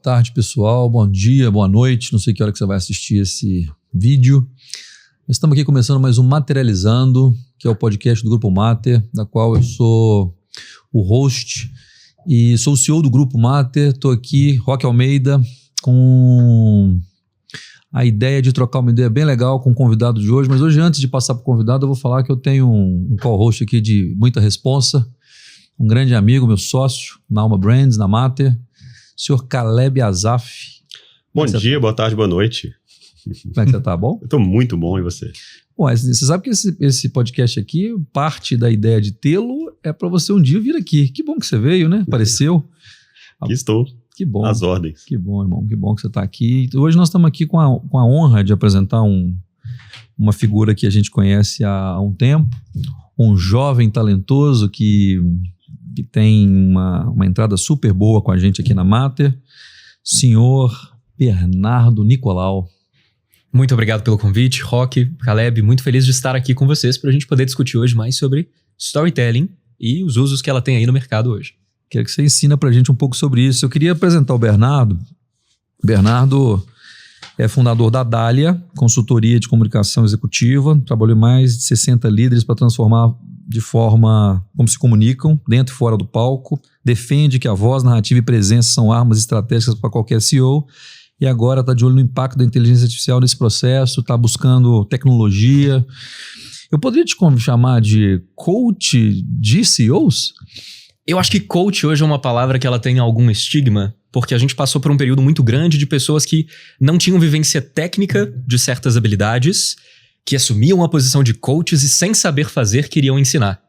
tarde, pessoal. Bom dia, boa noite. Não sei que hora que você vai assistir esse vídeo. Nós estamos aqui começando mais um Materializando, que é o podcast do Grupo Mater, da qual eu sou o host e sou o CEO do Grupo Mater. Estou aqui, Roque Almeida, com a ideia de trocar uma ideia bem legal com o convidado de hoje. Mas hoje, antes de passar para o convidado, eu vou falar que eu tenho um co-host aqui de muita responsa, um grande amigo, meu sócio, na Alma Brands, na Mater, senhor Caleb Asaf. Bom dia, boa tarde, boa noite. Como é que você tá? Bom? Eu tô muito bom, e você? Bom, você sabe que esse podcast aqui, parte da ideia de tê-lo é para você um dia vir aqui. Que bom que você veio, né? Apareceu. Aqui estou. Que bom. Às ordens. Que bom, irmão. Que bom que você está aqui. Hoje nós estamos aqui com a honra de apresentar uma figura que a gente conhece há um tempo, um jovem talentoso que tem uma entrada super boa com a gente aqui na Mater, senhor Bernardo Nicolau. Muito obrigado pelo convite, Roque, Caleb, muito feliz de estar aqui com vocês para a gente poder discutir hoje mais sobre storytelling e os usos que ela tem aí no mercado hoje. Quero que você ensina para a gente um pouco sobre isso. Eu queria apresentar o Bernardo. Bernardo é fundador da Dália, consultoria de comunicação executiva, trabalhou em mais de 60 líderes para transformar de forma como se comunicam, dentro e fora do palco, defende que a voz, narrativa e presença são armas estratégicas para qualquer CEO e agora está de olho no impacto da inteligência artificial nesse processo, está buscando tecnologia. Eu poderia te chamar de coach de CEOs? Eu acho que coach hoje é uma palavra que ela tem algum estigma, porque a gente passou por um período muito grande de pessoas que não tinham vivência técnica de certas habilidades, que assumiam a posição de coaches e sem saber fazer queriam ensinar.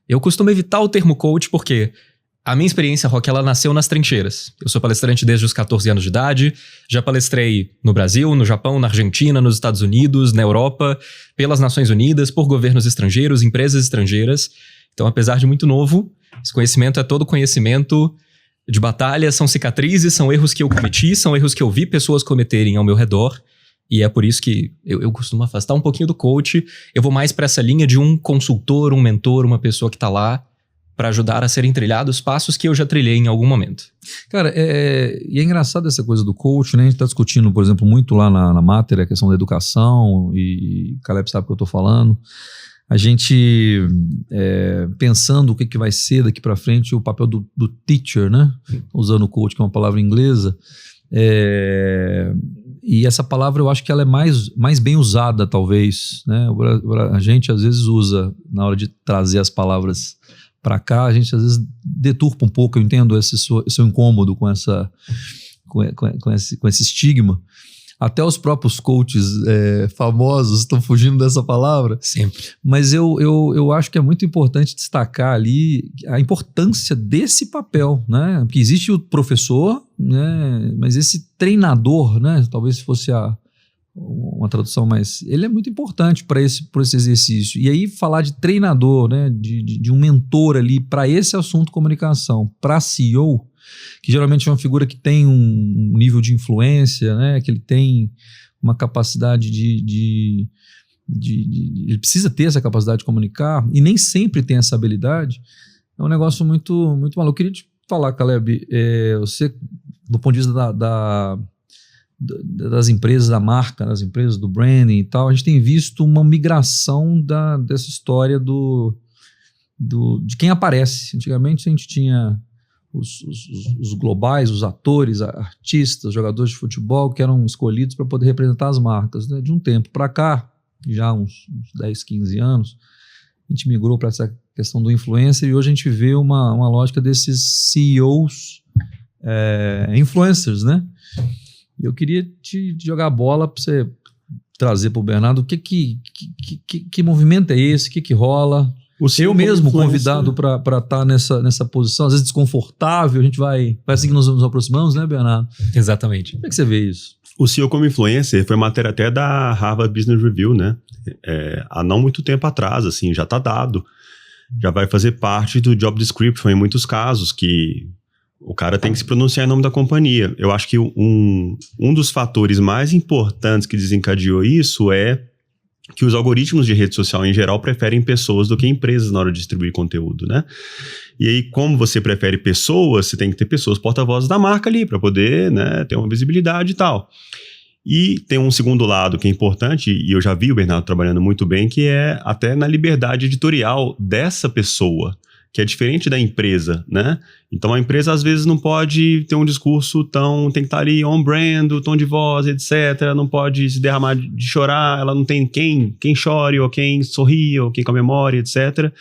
Eu costumo evitar o termo coach porque a minha experiência, Roque, ela nasceu nas trincheiras. Eu sou palestrante desde os 14 anos de idade, já palestrei no Brasil, no Japão, na Argentina, nos Estados Unidos, na Europa, pelas Nações Unidas, por governos estrangeiros, empresas estrangeiras. Então, apesar de muito novo, esse conhecimento é todo conhecimento de batalha, são cicatrizes, são erros que eu cometi, são erros que eu vi pessoas cometerem ao meu redor. E é por isso que eu costumo afastar um pouquinho do coach. Eu vou mais para essa linha de um consultor, um mentor, uma pessoa que está lá para ajudar a serem trilhados passos que eu já trilhei em algum momento. Cara, e é engraçado essa coisa do coach, né? A gente está discutindo, por exemplo, muito lá na Mater, a questão da educação, e o Caleb sabe o que eu estou falando. A gente, pensando o que vai ser daqui para frente, o papel do teacher, né? Usando o coach, que é uma palavra inglesa. E essa palavra eu acho que ela é mais bem usada, talvez, né? A gente às vezes usa, na hora de trazer as palavras para cá, a gente às vezes deturpa um pouco. Eu entendo esse seu incômodo com esse estigma. Até os próprios coaches famosos estão fugindo dessa palavra. Sempre. Mas eu acho que é muito importante destacar ali a importância desse papel, né? Porque existe o professor, né? Mas esse treinador, né? Talvez fosse uma tradução, mas ele é muito importante para esse exercício. E aí falar de treinador, né? De um mentor ali para esse assunto comunicação, para CEO, que geralmente é uma figura que tem um nível de influência, né? Que ele tem uma capacidade ele precisa ter essa capacidade de comunicar e nem sempre tem essa habilidade. É um negócio muito, muito maluco. Eu queria te falar, Caleb, você, do ponto de vista das empresas, da marca, das empresas, do branding e tal, a gente tem visto uma migração dessa história de quem aparece. Antigamente a gente tinha os globais, os atores, artistas, jogadores de futebol que eram escolhidos para poder representar as marcas, né? De um tempo para cá, já uns 10, 15 anos, a gente migrou para essa questão do influencer e hoje a gente vê uma lógica desses CEOs influencers, né? Eu queria te jogar a bola para você trazer para o Bernardo que movimento é esse, o que rola. Eu mesmo convidado para estar nessa posição, às vezes desconfortável, a gente vai assim que nos aproximamos, né, Bernardo? Exatamente. Como é que você vê isso? O CEO como influencer foi matéria até da Harvard Business Review, né? Há não muito tempo atrás, assim, já está dado. Já vai fazer parte do job description em muitos casos, que o cara tem que se pronunciar em nome da companhia. Eu acho que um dos fatores mais importantes que desencadeou isso é que os algoritmos de rede social em geral preferem pessoas do que empresas na hora de distribuir conteúdo, né? E aí, como você prefere pessoas, você tem que ter pessoas porta-vozes da marca ali para poder, né, ter uma visibilidade e tal. E tem um segundo lado que é importante, e eu já vi o Bernardo trabalhando muito bem, que é até na liberdade editorial dessa pessoa, que é diferente da empresa, né? Então a empresa às vezes não pode ter um discurso tem que estar ali on-brand, o tom de voz, etc. Não pode se derramar de chorar, ela não tem quem chore, ou quem sorria, ou quem comemore, etc.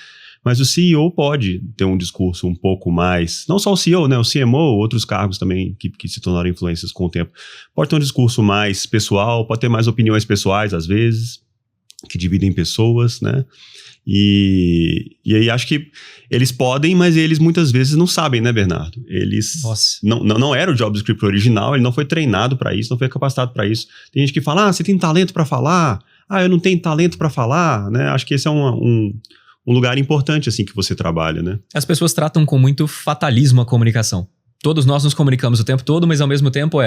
Mas o CEO pode ter um discurso um pouco mais, não só o CEO, né? O CMO, outros cargos também que se tornaram influências com o tempo. Pode ter um discurso mais pessoal, pode ter mais opiniões pessoais às vezes, que dividem pessoas, né? E aí acho que eles podem, mas eles muitas vezes não sabem, né, Bernardo? Eles não era o job description original, ele não foi treinado para isso, não foi capacitado para isso. Tem gente que fala, você tem talento para falar? Eu não tenho talento para falar, né? Acho que esse é um lugar importante, assim, que você trabalha, né? As pessoas tratam com muito fatalismo a comunicação. Todos nós nos comunicamos o tempo todo, mas ao mesmo tempo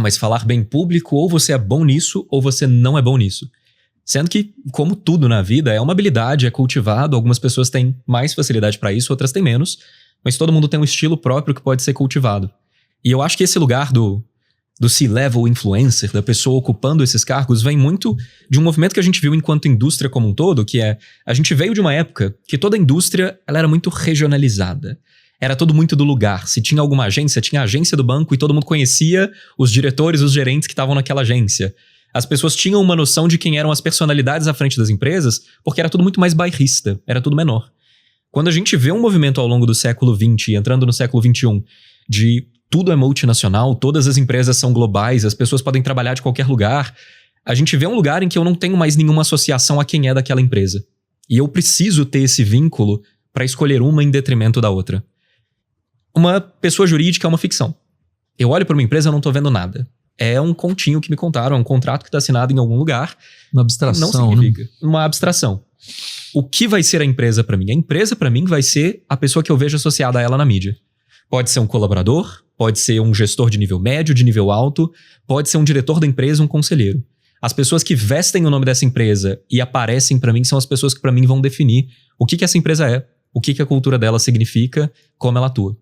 mas falar bem em público, ou você é bom nisso, ou você não é bom nisso. Sendo que, como tudo na vida, é uma habilidade, é cultivado, algumas pessoas têm mais facilidade para isso, outras têm menos, mas todo mundo tem um estilo próprio que pode ser cultivado. E eu acho que esse lugar do C-level influencer, da pessoa ocupando esses cargos, vem muito de um movimento que a gente viu enquanto indústria como um todo, que a gente veio de uma época que toda a indústria ela era muito regionalizada. Era tudo muito do lugar. Se tinha alguma agência, tinha a agência do banco e todo mundo conhecia os diretores, os gerentes que estavam naquela agência. As pessoas tinham uma noção de quem eram as personalidades à frente das empresas, porque era tudo muito mais bairrista, era tudo menor. Quando a gente vê um movimento ao longo do século XX, entrando no século XXI, de tudo é multinacional, todas as empresas são globais, as pessoas podem trabalhar de qualquer lugar, a gente vê um lugar em que eu não tenho mais nenhuma associação a quem é daquela empresa. E eu preciso ter esse vínculo para escolher uma em detrimento da outra. Uma pessoa jurídica é uma ficção. Eu olho para uma empresa e não estou vendo nada. É um continho que me contaram, é um contrato que está assinado em algum lugar. Uma abstração, não significa, né? Uma abstração. O que vai ser a empresa para mim? A empresa para mim vai ser a pessoa que eu vejo associada a ela na mídia. Pode ser um colaborador, pode ser um gestor de nível médio, de nível alto, pode ser um diretor da empresa, um conselheiro. As pessoas que vestem o nome dessa empresa e aparecem para mim são as pessoas que para mim vão definir o que essa empresa é, o que a cultura dela significa, como ela atua.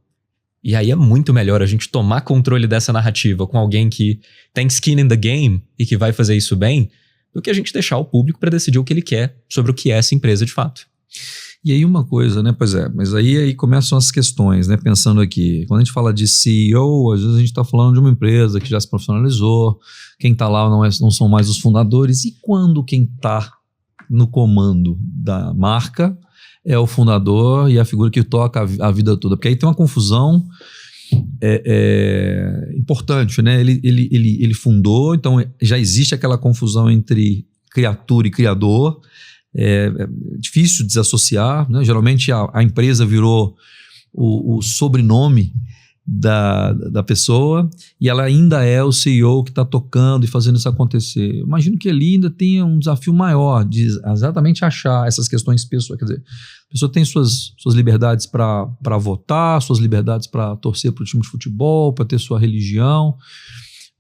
E aí é muito melhor a gente tomar controle dessa narrativa com alguém que tem skin in the game e que vai fazer isso bem, do que a gente deixar o público para decidir o que ele quer sobre o que é essa empresa de fato. E aí uma coisa, né? Pois é, mas aí começam as questões, né? Pensando aqui, quando a gente fala de CEO, às vezes a gente está falando de uma empresa que já se profissionalizou, quem está lá não são mais os fundadores, e quando quem está no comando da marca é o fundador e a figura que toca a vida toda? Porque aí tem uma confusão importante, né? Ele fundou, então já existe aquela confusão entre criatura e criador. É difícil desassociar, né? Geralmente a empresa virou o sobrenome da pessoa e ela ainda é o CEO que está tocando e fazendo isso acontecer. Eu imagino que ali ainda tenha um desafio maior de exatamente achar essas questões pessoais. Quer dizer, a pessoa tem suas liberdades para votar, suas liberdades para torcer para o time de futebol, para ter sua religião,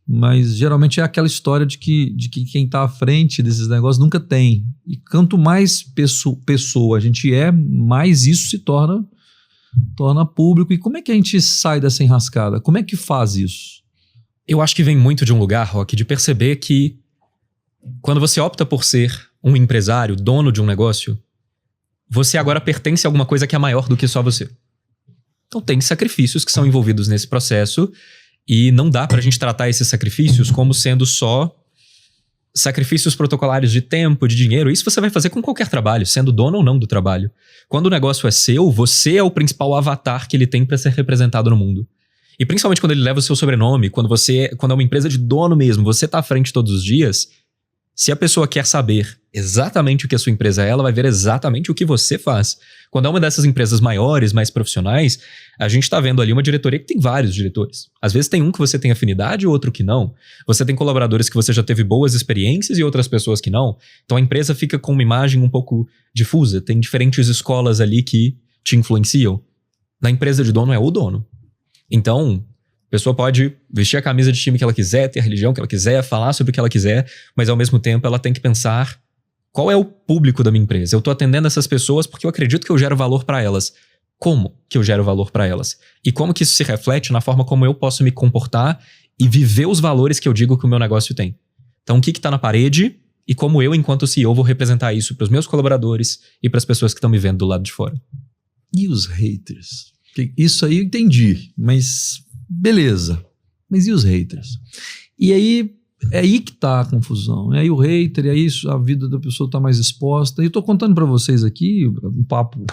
mas geralmente é aquela história de que quem está à frente desses negócios nunca tem. E quanto mais pessoa a gente mais isso se torna público. E como é que a gente sai dessa enrascada? Como é que faz isso? Eu acho que vem muito de um lugar, Rock, de perceber que quando você opta por ser um empresário, dono de um negócio, você agora pertence a alguma coisa que é maior do que só você. Então tem sacrifícios que são envolvidos nesse processo e não dá pra gente tratar esses sacrifícios como sendo só sacrifícios protocolares de tempo, de dinheiro. Isso você vai fazer com qualquer trabalho, sendo dono ou não do trabalho. Quando o negócio é seu, você é o principal avatar que ele tem para ser representado no mundo. E principalmente quando ele leva o seu sobrenome, quando é uma empresa de dono mesmo, você tá à frente todos os dias, se a pessoa quer saber exatamente o que a sua empresa é, ela vai ver exatamente o que você faz. Quando é uma dessas empresas maiores, mais profissionais, a gente tá vendo ali uma diretoria que tem vários diretores. Às vezes tem um que você tem afinidade e outro que não. Você tem colaboradores que você já teve boas experiências e outras pessoas que não. Então a empresa fica com uma imagem um pouco difusa. Tem diferentes escolas ali que te influenciam. Na empresa de dono é o dono. Então, a pessoa pode vestir a camisa de time que ela quiser, ter a religião que ela quiser, falar sobre o que ela quiser, mas ao mesmo tempo ela tem que pensar Qual é o público da minha empresa? Eu tô atendendo essas pessoas porque eu acredito que eu gero valor para elas. Como que eu gero valor para elas? E como que isso se reflete na forma como eu posso me comportar e viver os valores que eu digo que o meu negócio tem? Então, o que tá na parede e como eu, enquanto CEO, vou representar isso para os meus colaboradores e para as pessoas que estão me vendo do lado de fora. E os haters? Isso aí eu entendi, mas beleza. Mas e os haters? E aí, é aí que tá a confusão. E aí o hater, e aí a vida da pessoa tá mais exposta. E eu tô contando para vocês aqui um papo.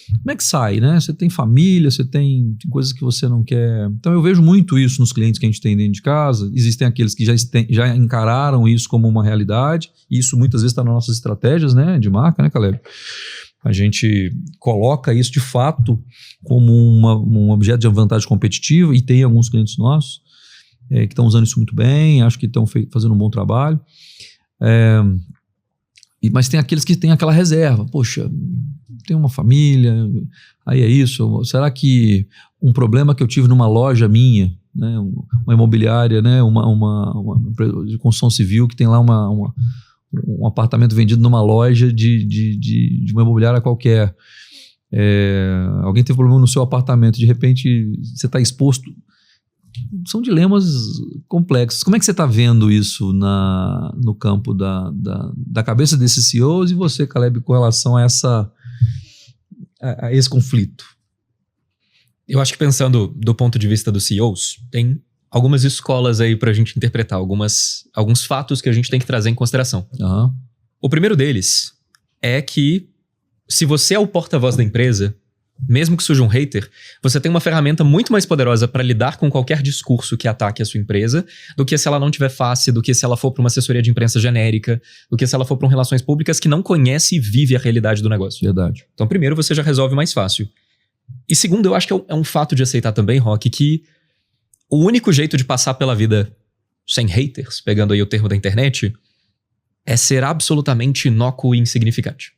Como é que sai, né? Você tem família, você tem coisas que você não quer. Então eu vejo muito isso nos clientes que a gente tem dentro de casa. Existem aqueles que já encararam isso como uma realidade. E isso muitas vezes está nas nossas estratégias, né, de marca, né, Caleb? A gente coloca isso de fato como um objeto de vantagem competitiva, e tem alguns clientes nossos que estão usando isso muito bem, acho que estão fazendo um bom trabalho. Mas tem aqueles que têm aquela reserva. Poxa, tem uma família, aí é isso. Será que um problema que eu tive numa loja minha, né, uma imobiliária, né, uma empresa de construção civil que tem lá um apartamento vendido numa loja de uma imobiliária qualquer. Alguém teve problema no seu apartamento, de repente você está exposto. São dilemas complexos. Como é que você está vendo isso no campo da cabeça desses CEOs e você, Caleb, com relação a esse conflito? Eu acho que pensando do ponto de vista dos CEOs, tem algumas escolas aí para a gente interpretar, alguns fatos que a gente tem que trazer em consideração. Uhum. O primeiro deles é que se você é o porta-voz da empresa, mesmo que surja um hater, você tem uma ferramenta muito mais poderosa para lidar com qualquer discurso que ataque a sua empresa do que se ela não tiver face, do que se ela for para uma assessoria de imprensa genérica, do que se ela for para relações públicas que não conhece e vive a realidade do negócio. Verdade. Então, primeiro, você já resolve mais fácil. E segundo, eu acho que é um fato de aceitar também, Rock, que o único jeito de passar pela vida sem haters, pegando aí o termo da internet, é ser absolutamente inócuo e insignificante.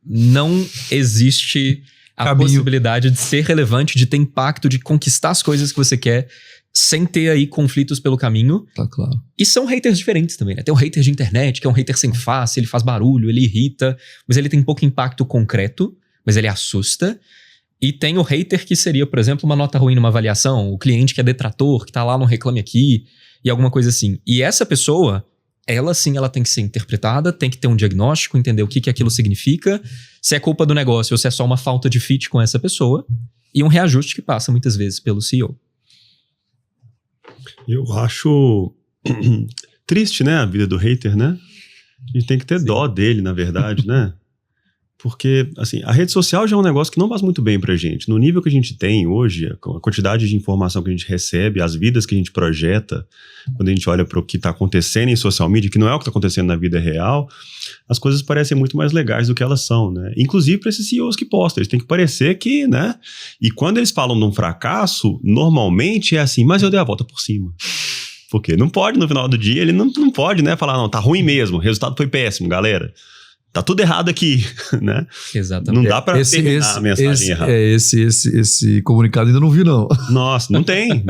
Não existe a possibilidade de ser relevante, de ter impacto, de conquistar as coisas que você quer, sem ter aí conflitos pelo caminho. Tá claro. E são haters diferentes também, né? Tem um hater de internet, que é um hater sem face, ele faz barulho, ele irrita, mas ele tem pouco impacto concreto, mas ele assusta. E tem o hater que seria, por exemplo, uma nota ruim numa avaliação, o cliente que é detrator, que tá lá no Reclame Aqui, e alguma coisa assim. E essa pessoa, ela sim, ela tem que ser interpretada, tem que ter um diagnóstico, entender o que aquilo significa, se é culpa do negócio ou se é só uma falta de fit com essa pessoa, e um reajuste que passa muitas vezes pelo CEO. Eu acho triste, né, a vida do hater, né? A gente tem que ter dó dele, na verdade, né? Porque, assim, a rede social já é um negócio que não faz muito bem pra gente. No nível que a gente tem hoje, a quantidade de informação que a gente recebe, as vidas que a gente projeta, quando a gente olha para o que está acontecendo em social media, que não é o que está acontecendo na vida real, as coisas parecem muito mais legais do que elas são, né? Inclusive para esses CEOs que postam, eles têm que parecer que, né? E quando eles falam de um fracasso, normalmente é assim, mas eu dei a volta por cima. Porque não pode, no final do dia, ele não pode, né? Falar, não, tá ruim mesmo, o resultado foi péssimo, galera. Tá tudo errado aqui, né? Exatamente. Não dá pra terminar a mensagem errada. Esse comunicado ainda não vi, não. Nossa, não tem.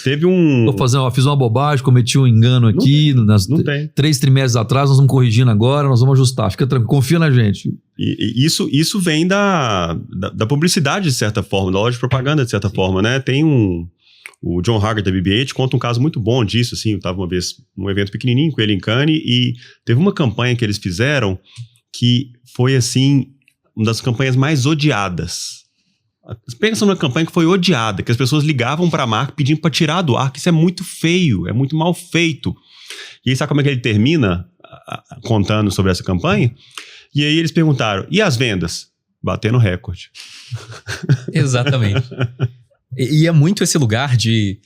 Teve Fiz uma bobagem, cometi um engano aqui. Não tem. 3 trimestres atrás, nós vamos corrigindo agora, nós vamos ajustar. Fica tranquilo, confia na gente. E isso vem da publicidade, de certa forma, da loja de propaganda, de certa forma, né? Tem o John Haggard da BB-8 conta um caso muito bom disso, assim, eu estava uma vez num evento pequenininho com ele em Cannes e teve uma campanha que eles fizeram que foi, assim, uma das campanhas mais odiadas. Pensa numa campanha que foi odiada, que as pessoas ligavam para a marca pedindo para tirar do ar, que isso é muito feio, é muito mal feito. E aí sabe como é que ele termina contando sobre essa campanha? E aí eles perguntaram, e as vendas? Batendo recorde. Exatamente. E é muito esse lugar de...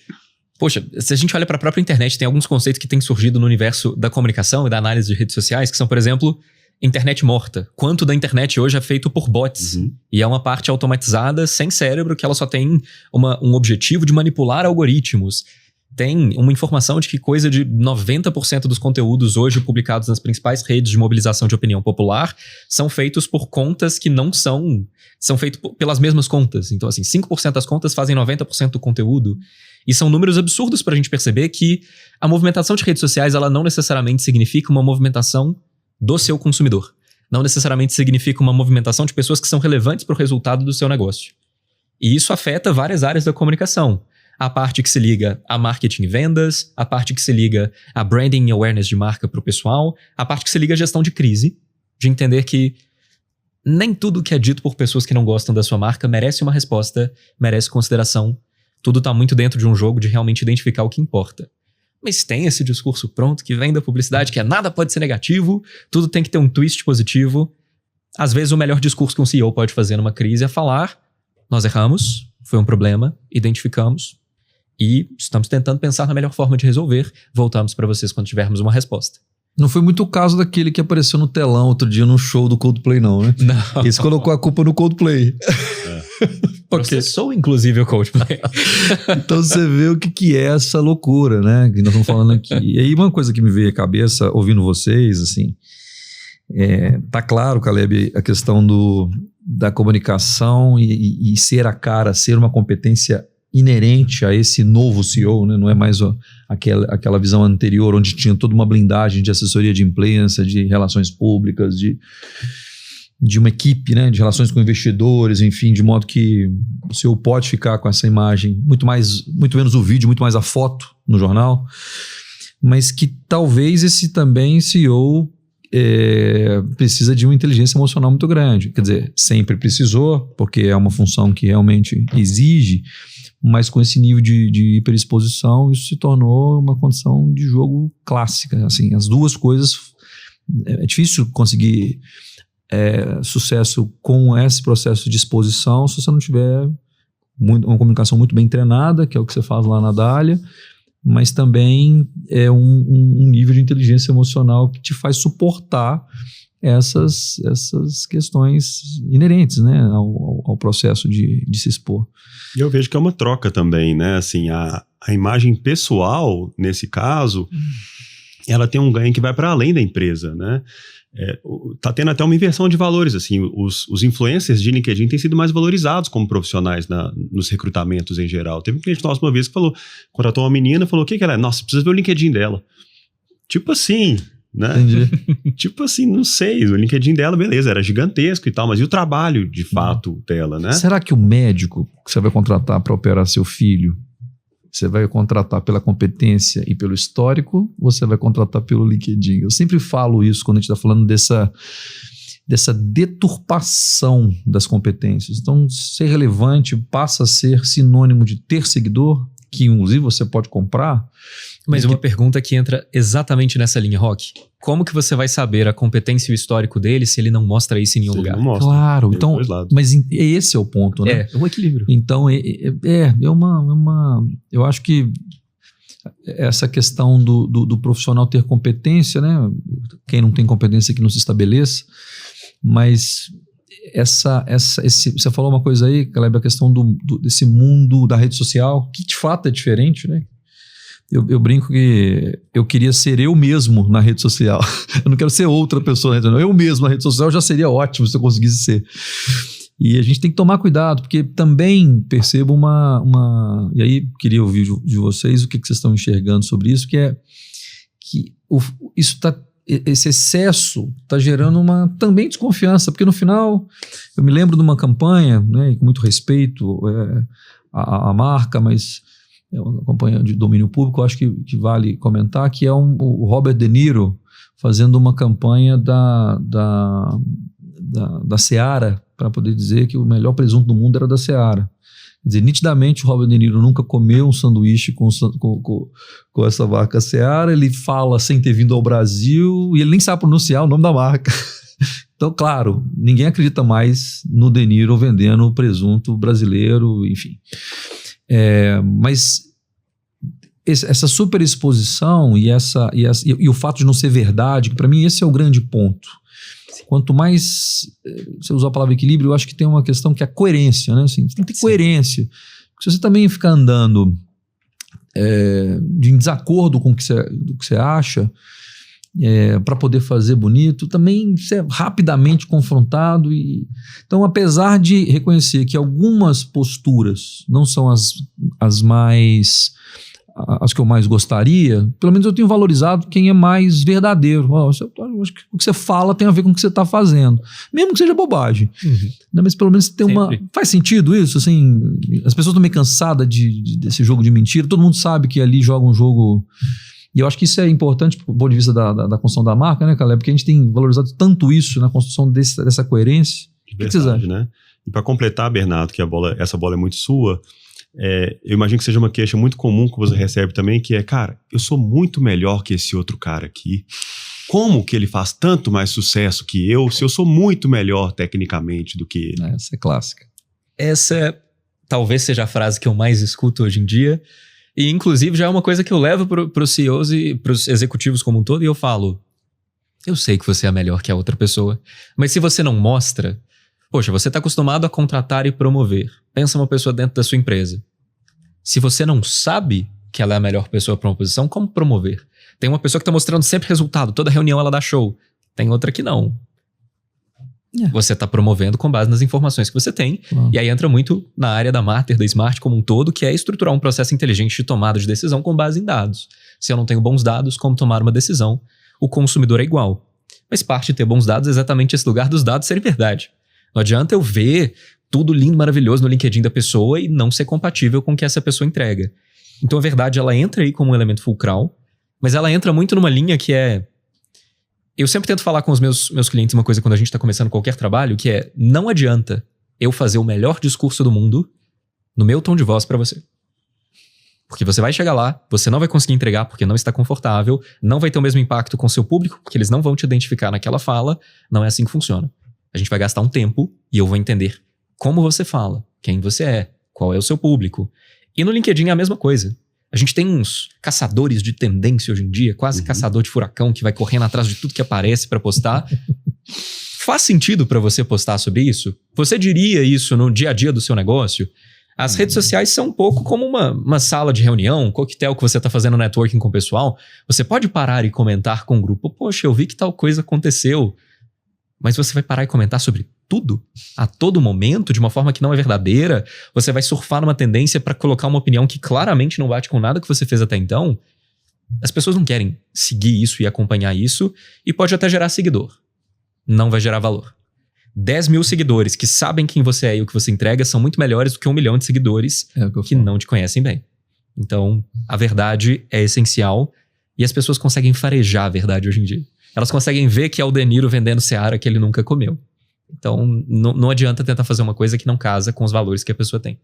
Poxa, se a gente olha para a própria internet, tem alguns conceitos que têm surgido no universo da comunicação e da análise de redes sociais, que são, por exemplo, internet morta. Quanto da internet hoje é feito por bots. Uhum. E é uma parte automatizada, sem cérebro, que ela só tem um objetivo de manipular algoritmos. Tem uma informação de que coisa de 90% dos conteúdos hoje publicados nas principais redes de mobilização de opinião popular são feitos por contas que não são feitos pelas mesmas contas. Então, assim, 5% das contas fazem 90% do conteúdo. E são números absurdos para a gente perceber que a movimentação de redes sociais, ela não necessariamente significa uma movimentação do seu consumidor. Não necessariamente significa uma movimentação de pessoas que são relevantes para o resultado do seu negócio. E isso afeta várias áreas da comunicação. A parte que se liga a marketing e vendas, a parte que se liga a branding e awareness de marca para o pessoal, a parte que se liga à gestão de crise, de entender que nem tudo que é dito por pessoas que não gostam da sua marca merece uma resposta, merece consideração. Tudo está muito dentro de um jogo de realmente identificar o que importa. Mas tem esse discurso pronto que vem da publicidade, que nada pode ser negativo, tudo tem que ter um twist positivo. Às vezes o melhor discurso que um CEO pode fazer numa crise é falar: nós erramos, foi um problema, identificamos e estamos tentando pensar na melhor forma de resolver. Voltamos para vocês quando tivermos uma resposta. Não foi muito o caso daquele que apareceu no telão outro dia no show do Coldplay, não, né? Não. Esse colocou a culpa no Coldplay. Processou, inclusive, o Coldplay. Então você vê o que é essa loucura, né? Que nós estamos falando aqui. E aí uma coisa que me veio à cabeça, ouvindo vocês, assim, tá claro, Caleb, a questão da comunicação e ser a cara, ser uma competência inerente a esse novo CEO, né? Não é mais aquela visão anterior onde tinha toda uma blindagem de assessoria de imprensa, de relações públicas, de uma equipe, né? De relações com investidores, enfim, de modo que o CEO pode ficar com essa imagem, muito menos o vídeo, muito mais a foto no jornal, mas que talvez esse também CEO precisa de uma inteligência emocional muito grande. Quer dizer, sempre precisou, porque é uma função que realmente exige, mas com esse nível de hiperexposição, isso se tornou uma condição de jogo clássica. Assim, as duas coisas, é difícil conseguir sucesso com esse processo de exposição se você não tiver uma comunicação muito bem treinada, que é o que você faz lá na Dália, mas também é um nível de inteligência emocional que te faz suportar essas questões inerentes, né, ao processo de se expor. E eu vejo que é uma troca também, né? Assim, a imagem pessoal, nesse caso, ela tem um ganho que vai para além da empresa, né? Tá tendo até uma inversão de valores, assim, os influencers de LinkedIn têm sido mais valorizados como profissionais nos recrutamentos em geral. Teve um cliente nosso uma vez que contratou uma menina, falou: o que ela é? Nossa, precisa ver o LinkedIn dela. Tipo assim, né? Entendi. Tipo assim, não sei, o LinkedIn dela, beleza, era gigantesco e tal, mas e o trabalho, de fato, dela, né? Será que o médico que você vai contratar para operar seu filho, você vai contratar pela competência e pelo histórico, ou você vai contratar pelo LinkedIn? Eu sempre falo isso quando a gente está falando dessa deturpação das competências. Então, ser relevante passa a ser sinônimo de ter seguidor, que inclusive você pode comprar. Mas uma pergunta que entra exatamente nessa linha, Roque. Como que você vai saber a competência e o histórico dele se ele não mostra isso em nenhum lugar? Não mostra. Claro, então, mas esse é o ponto, né? É um equilíbrio. Então, eu acho que essa questão do profissional ter competência, né? Quem não tem competência que não se estabeleça, mas você falou uma coisa aí, Caleb, a questão desse mundo da rede social, que de fato é diferente, né? Eu brinco que eu queria ser eu mesmo na rede social. Eu não quero ser outra pessoa na rede social. Eu mesmo na rede social já seria ótimo se eu conseguisse ser. E a gente tem que tomar cuidado, porque também percebo e aí queria ouvir de vocês o que vocês estão enxergando sobre isso, que esse excesso está gerando uma também desconfiança, porque no final eu me lembro de uma campanha, né, com muito respeito à marca, mas é uma campanha de domínio público, eu acho que vale comentar, que é o Robert De Niro fazendo uma campanha da Seara, para poder dizer que o melhor presunto do mundo era da Seara. Quer dizer, nitidamente o Robert De Niro nunca comeu um sanduíche com essa marca Seara, ele fala sem ter vindo ao Brasil e ele nem sabe pronunciar o nome da marca. Então, claro, ninguém acredita mais no De Niro vendendo presunto brasileiro, enfim. Mas essa superexposição e o fato de não ser verdade, que para mim esse é o grande ponto. Quanto mais você usar a palavra equilíbrio, eu acho que tem uma questão que é a coerência, né? Assim, tem que ter coerência. Porque se você também ficar andando em desacordo com o que você acha, para poder fazer bonito, também você é rapidamente confrontado. Então, apesar de reconhecer que algumas posturas não são as mais as que eu mais gostaria, pelo menos eu tenho valorizado quem é mais verdadeiro. Acho que o que você fala tem a ver com o que você está fazendo. Mesmo que seja bobagem. Né? Mas pelo menos tem uma... Faz sentido isso? Assim, as pessoas estão meio cansadas desse jogo de mentira. Todo mundo sabe que ali joga um jogo... E eu acho que isso é importante do ponto de vista da construção da marca, né, Caleb? Porque a gente tem valorizado tanto isso na construção dessa coerência. O que vocês acham? Né? E para completar, Bernardo, que essa bola é muito sua, eu imagino que seja uma queixa muito comum que você recebe também, que é, cara, eu sou muito melhor que esse outro cara aqui. Como que ele faz tanto mais sucesso que eu, se eu sou muito melhor tecnicamente do que ele? Essa é clássica. Essa talvez seja a frase que eu mais escuto hoje em dia. E, inclusive, já é uma coisa que eu levo para os CEOs e para os executivos como um todo, e eu falo, eu sei que você é melhor que a outra pessoa, mas se você não mostra, poxa, você está acostumado a contratar e promover. Pensa uma pessoa dentro da sua empresa. Se você não sabe que ela é a melhor pessoa para uma posição, como promover? Tem uma pessoa que está mostrando sempre resultado, toda reunião ela dá show. Tem outra que não. Você está promovendo com base nas informações que você tem. E aí entra muito na área da Marter, da Smart como um todo, que é estruturar um processo inteligente de tomada de decisão com base em dados. Se eu não tenho bons dados, como tomar uma decisão? O consumidor é igual. Mas parte de ter bons dados é exatamente esse lugar dos dados serem verdade. Não adianta eu ver tudo lindo, maravilhoso no LinkedIn da pessoa e não ser compatível com o que essa pessoa entrega. Então a verdade ela entra aí como um elemento fulcral, mas ela entra muito numa linha que é... Eu sempre tento falar com os meus clientes uma coisa quando a gente está começando qualquer trabalho, que é, não adianta eu fazer o melhor discurso do mundo no meu tom de voz para você. Porque você vai chegar lá, você não vai conseguir entregar porque não está confortável, não vai ter o mesmo impacto com o seu público, porque eles não vão te identificar naquela fala, não é assim que funciona. A gente vai gastar um tempo e eu vou entender como você fala, quem você é, qual é o seu público. E no LinkedIn é a mesma coisa. A gente tem uns caçadores de tendência hoje em dia, quase caçador de furacão, que vai correndo atrás de tudo que aparece para postar. Faz sentido para você postar sobre isso? Você diria isso no dia a dia do seu negócio? As redes sociais são um pouco como uma sala de reunião, um coquetel que você está fazendo networking com o pessoal. Você pode parar e comentar com o grupo. Poxa, eu vi que tal coisa aconteceu. Mas você vai parar e comentar sobre tudo, a todo momento, de uma forma que não é verdadeira. Você vai surfar numa tendência para colocar uma opinião que claramente não bate com nada que você fez até então. As pessoas não querem seguir isso e acompanhar isso, e pode até gerar seguidor. Não vai gerar valor. 10 mil seguidores que sabem quem você é e o que você entrega são muito melhores do que 1 milhão de seguidores que não te conhecem bem. Então, a verdade é essencial e as pessoas conseguem farejar a verdade hoje em dia. Elas conseguem ver que é o De Niro vendendo Seara que ele nunca comeu. Então, não adianta tentar fazer uma coisa que não casa com os valores que a pessoa tem.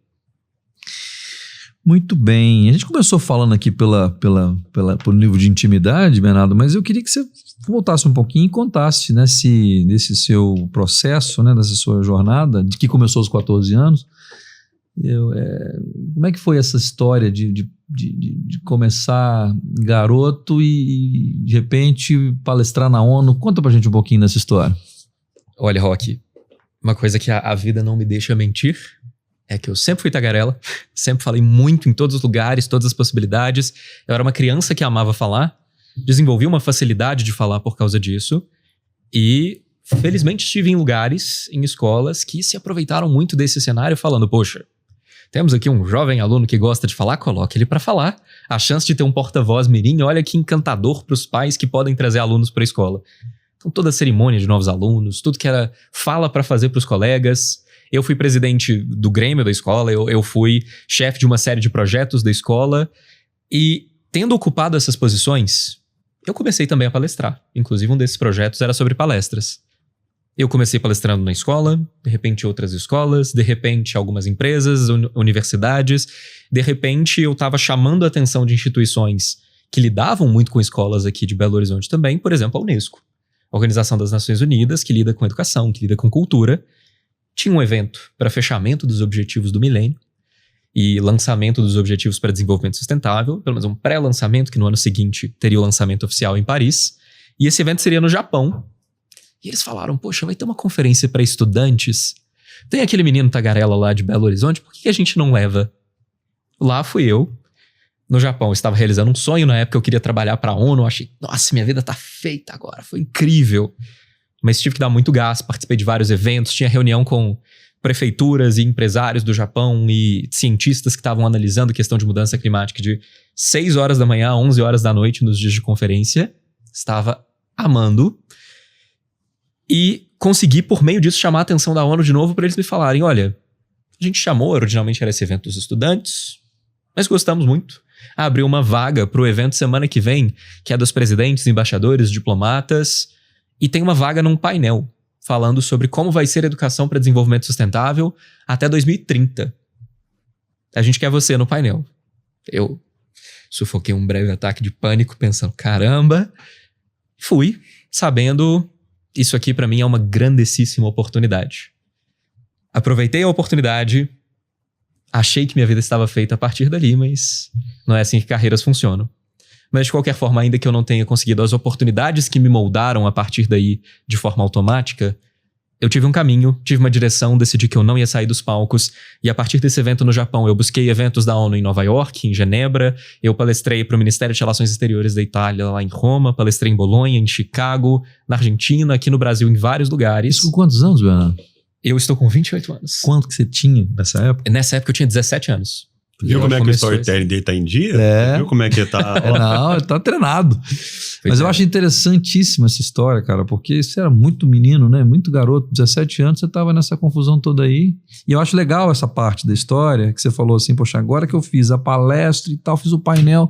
Muito bem. A gente começou falando aqui pelo nível de intimidade, Bernardo, mas eu queria que você voltasse um pouquinho e contasse, né, desse seu processo, né, dessa sua jornada, de que começou aos 14 anos. Como é que foi essa história de começar garoto e de repente palestrar na ONU? Conta pra gente um pouquinho dessa história. Olha, Roque, uma coisa que a vida não me deixa mentir é que eu sempre fui tagarela, sempre falei muito em todos os lugares, todas as possibilidades. Eu era uma criança que amava falar, desenvolvi uma facilidade de falar por causa disso e felizmente estive em lugares, em escolas que se aproveitaram muito desse cenário falando, poxa, temos aqui um jovem aluno que gosta de falar, coloque ele para falar. A chance de ter um porta-voz mirim, olha que encantador para os pais que podem trazer alunos para a escola. Então toda a cerimônia de novos alunos, tudo que era fala para fazer para os colegas. Eu fui presidente do Grêmio da escola, eu fui chefe de uma série de projetos da escola e tendo ocupado essas posições, eu comecei também a palestrar. Inclusive um desses projetos era sobre palestras. Eu comecei palestrando na escola, de repente outras escolas, de repente algumas empresas, universidades. De repente eu estava chamando a atenção de instituições que lidavam muito com escolas aqui de Belo Horizonte também, por exemplo, a Unesco. A Organização das Nações Unidas, que lida com educação, que lida com cultura. Tinha um evento para fechamento dos Objetivos do Milênio e lançamento dos Objetivos para Desenvolvimento Sustentável, pelo menos um pré-lançamento, que no ano seguinte teria o lançamento oficial em Paris. E esse evento seria no Japão. E eles falaram, poxa, vai ter uma conferência para estudantes. Tem aquele menino tagarela lá de Belo Horizonte, por que a gente não leva? Lá fui eu. No Japão, eu estava realizando um sonho. Na época eu queria trabalhar para a ONU. Eu achei, nossa, minha vida tá feita agora. Foi incrível. Mas tive que dar muito gás, participei de vários eventos. Tinha reunião com prefeituras e empresários do Japão e cientistas que estavam analisando a questão de mudança climática de 6 horas da manhã a 11 horas da noite nos dias de conferência. Estava amando. E consegui, por meio disso, chamar a atenção da ONU de novo para eles me falarem, olha, a gente chamou, originalmente era esse evento dos estudantes, mas gostamos muito. Abriu uma vaga para o evento semana que vem, que é dos presidentes, embaixadores, diplomatas, e tem uma vaga num painel falando sobre como vai ser a educação para desenvolvimento sustentável até 2030. A gente quer você no painel. Eu sufoquei um breve ataque de pânico pensando, caramba, fui sabendo, isso aqui para mim é uma grandíssima oportunidade. Aproveitei a oportunidade, achei que minha vida estava feita a partir dali, mas não é assim que carreiras funcionam. Mas de qualquer forma, ainda que eu não tenha conseguido as oportunidades que me moldaram a partir daí de forma automática, eu tive um caminho, tive uma direção, decidi que eu não ia sair dos palcos, e a partir desse evento no Japão, eu busquei eventos da ONU em Nova York, em Genebra, eu palestrei para o Ministério de Relações Exteriores da Itália lá em Roma, palestrei em Bolonha, em Chicago, na Argentina, aqui no Brasil, em vários lugares. Isso com quantos anos, Bernardo? Eu estou com 28 anos. Quanto que você tinha nessa época? Nessa época eu tinha 17 anos. Viu como é que o storytelling dele tá em dia? É. Viu como é que tá? Não, ele tá treinado. Mas eu acho interessantíssima essa história, cara, porque você era muito menino, né? Muito garoto, 17 anos, você tava nessa confusão toda aí. E eu acho legal essa parte da história, que você falou assim, poxa, agora que eu fiz a palestra e tal, fiz o painel,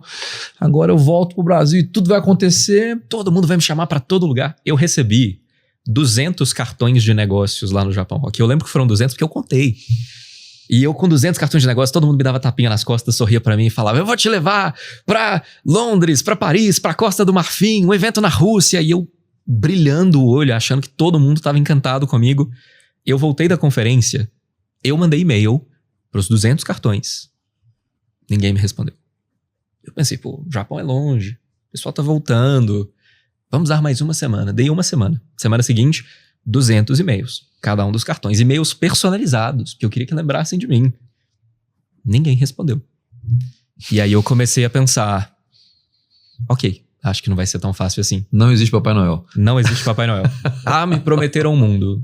agora eu volto pro Brasil e tudo vai acontecer. Todo mundo vai me chamar pra todo lugar. Eu recebi 200 cartões de negócios lá no Japão. Aqui eu lembro que foram 200 porque eu contei. E eu com 200 cartões de negócio, todo mundo me dava tapinha nas costas, sorria pra mim e falava, eu vou te levar pra Londres, pra Paris, pra Costa do Marfim, um evento na Rússia. E eu brilhando o olho, achando que todo mundo tava encantado comigo. Eu voltei da conferência, eu mandei e-mail pros 200 cartões. Ninguém me respondeu. Eu pensei, pô, o Japão é longe, o pessoal tá voltando, vamos dar mais uma semana. Dei uma semana. Semana seguinte, 200 e-mails. Cada um dos cartões. E-mails personalizados, que eu queria que lembrassem de mim. Ninguém respondeu. E aí eu comecei a pensar, ok, acho que não vai ser tão fácil assim. Não existe Papai Noel. Não existe Papai Noel. Me prometeram um mundo.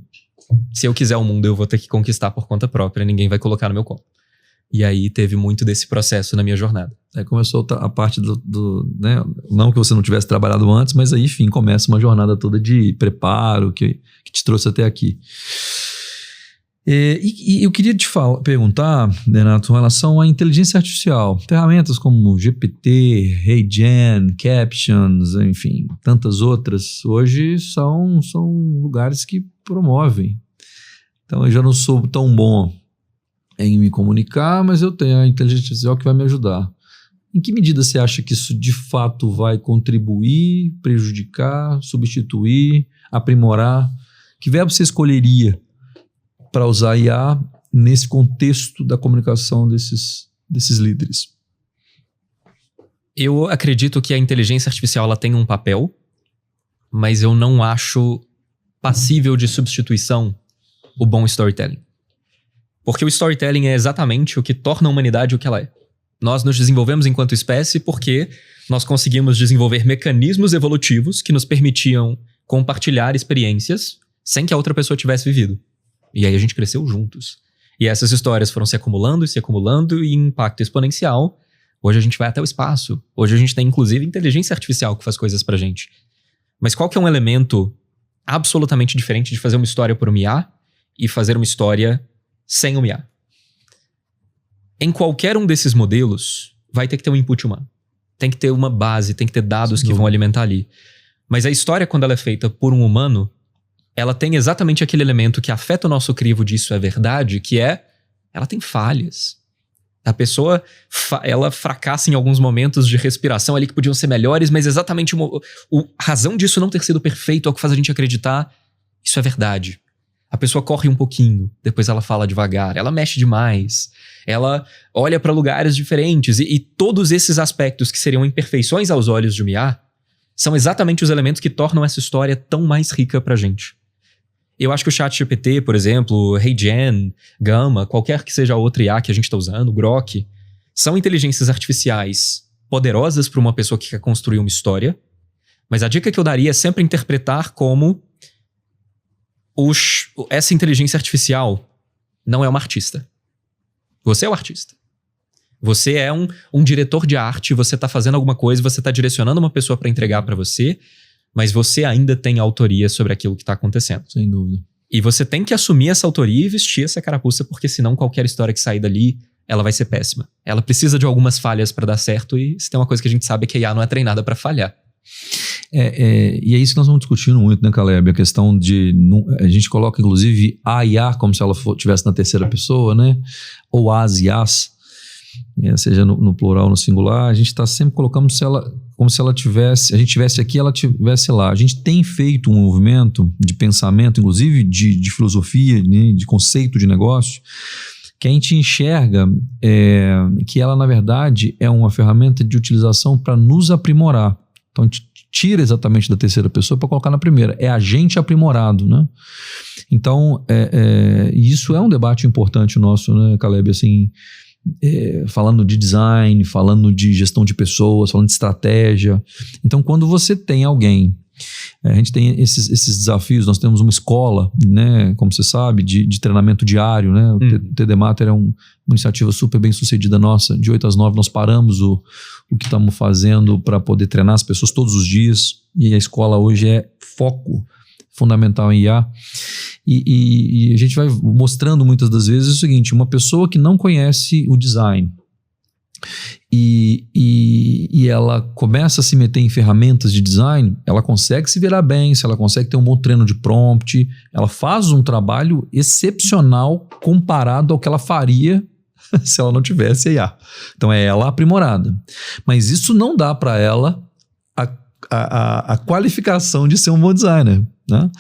Se eu quiser um mundo, eu vou ter que conquistar por conta própria. Ninguém vai colocar no meu colo. E aí teve muito desse processo na minha jornada. Aí começou a parte né? Não que você não tivesse trabalhado antes, mas aí, enfim, começa uma jornada toda de preparo que te trouxe até aqui. E eu queria te perguntar, Renato, em relação à inteligência artificial. Ferramentas como GPT, HeyGen, Captions, enfim, tantas outras, hoje são lugares que promovem. Então eu já não sou tão bom em me comunicar, mas eu tenho a inteligência artificial que vai me ajudar. Em que medida você acha que isso de fato vai contribuir, prejudicar, substituir, aprimorar? Que verbo você escolheria para usar IA nesse contexto da comunicação desses líderes? Eu acredito que a inteligência artificial ela tem um papel, mas eu não acho passível de substituição o bom storytelling. Porque o storytelling é exatamente o que torna a humanidade o que ela é. Nós nos desenvolvemos enquanto espécie porque nós conseguimos desenvolver mecanismos evolutivos que nos permitiam compartilhar experiências sem que a outra pessoa tivesse vivido. E aí a gente cresceu juntos. E essas histórias foram se acumulando e em impacto exponencial. Hoje a gente vai até o espaço. Hoje a gente tem inclusive inteligência artificial que faz coisas pra gente. Mas qual que é um elemento absolutamente diferente de fazer uma história por um IA e fazer uma história sem um IA? Em qualquer um desses modelos, vai ter que ter um input humano. Tem que ter uma base, tem que ter dados que vão alimentar ali. Mas a história, quando ela é feita por um humano, ela tem exatamente aquele elemento que afeta o nosso crivo disso é verdade, que é, ela tem falhas. A pessoa, ela fracassa em alguns momentos de respiração ali que podiam ser melhores, mas exatamente a razão disso não ter sido perfeito é o que faz a gente acreditar, isso é verdade. A pessoa corre um pouquinho, depois ela fala devagar, ela mexe demais, ela olha para lugares diferentes e todos esses aspectos que seriam imperfeições aos olhos de um IA são exatamente os elementos que tornam essa história tão mais rica pra gente. Eu acho que o ChatGPT, por exemplo, HeyGen, Gamma, qualquer que seja a outra IA que a gente está usando, Grok, são inteligências artificiais poderosas para uma pessoa que quer construir uma história, mas a dica que eu daria é sempre interpretar como essa inteligência artificial não é uma artista. Você é o artista. Você é um diretor de arte, você tá fazendo alguma coisa, você tá direcionando uma pessoa para entregar para você, mas você ainda tem autoria sobre aquilo que tá acontecendo. Sem dúvida. E você tem que assumir essa autoria e vestir essa carapuça, porque senão qualquer história que sair dali, ela vai ser péssima. Ela precisa de algumas falhas para dar certo, e se tem uma coisa que a gente sabe é que a IA não é treinada para falhar. E é isso que nós vamos discutindo muito, né, Caleb? A questão de... A gente coloca, inclusive, a IA como se ela estivesse na terceira pessoa, né? Ou as IAs, seja no plural ou no singular. A gente está sempre colocando como se ela tivesse... A gente tivesse aqui, ela tivesse lá. A gente tem feito um movimento de pensamento, inclusive de filosofia, né, de conceito de negócio, que a gente enxerga que ela, na verdade, é uma ferramenta de utilização para nos aprimorar. Então, a gente tira exatamente da terceira pessoa para colocar na primeira. É a gente aprimorado, né? Então, isso é um debate importante nosso, né, Caleb? Assim, falando de design, falando de gestão de pessoas, falando de estratégia. Então, quando você tem alguém... A gente tem esses desafios, nós temos uma escola, né, como você sabe, de treinamento diário, né? O TD Matter é uma iniciativa super bem sucedida nossa. De 8 às 9 nós paramos o que estamos fazendo para poder treinar as pessoas todos os dias, e a escola hoje é foco fundamental em IA. E a gente vai mostrando muitas das vezes o seguinte: uma pessoa que não conhece o design e ela começa a se meter em ferramentas de design, ela consegue se virar bem, se ela consegue ter um bom treino de prompt, ela faz um trabalho excepcional comparado ao que ela faria se ela não tivesse IA. Então é ela aprimorada. Mas isso não dá para ela a qualificação de ser um bom designer, né?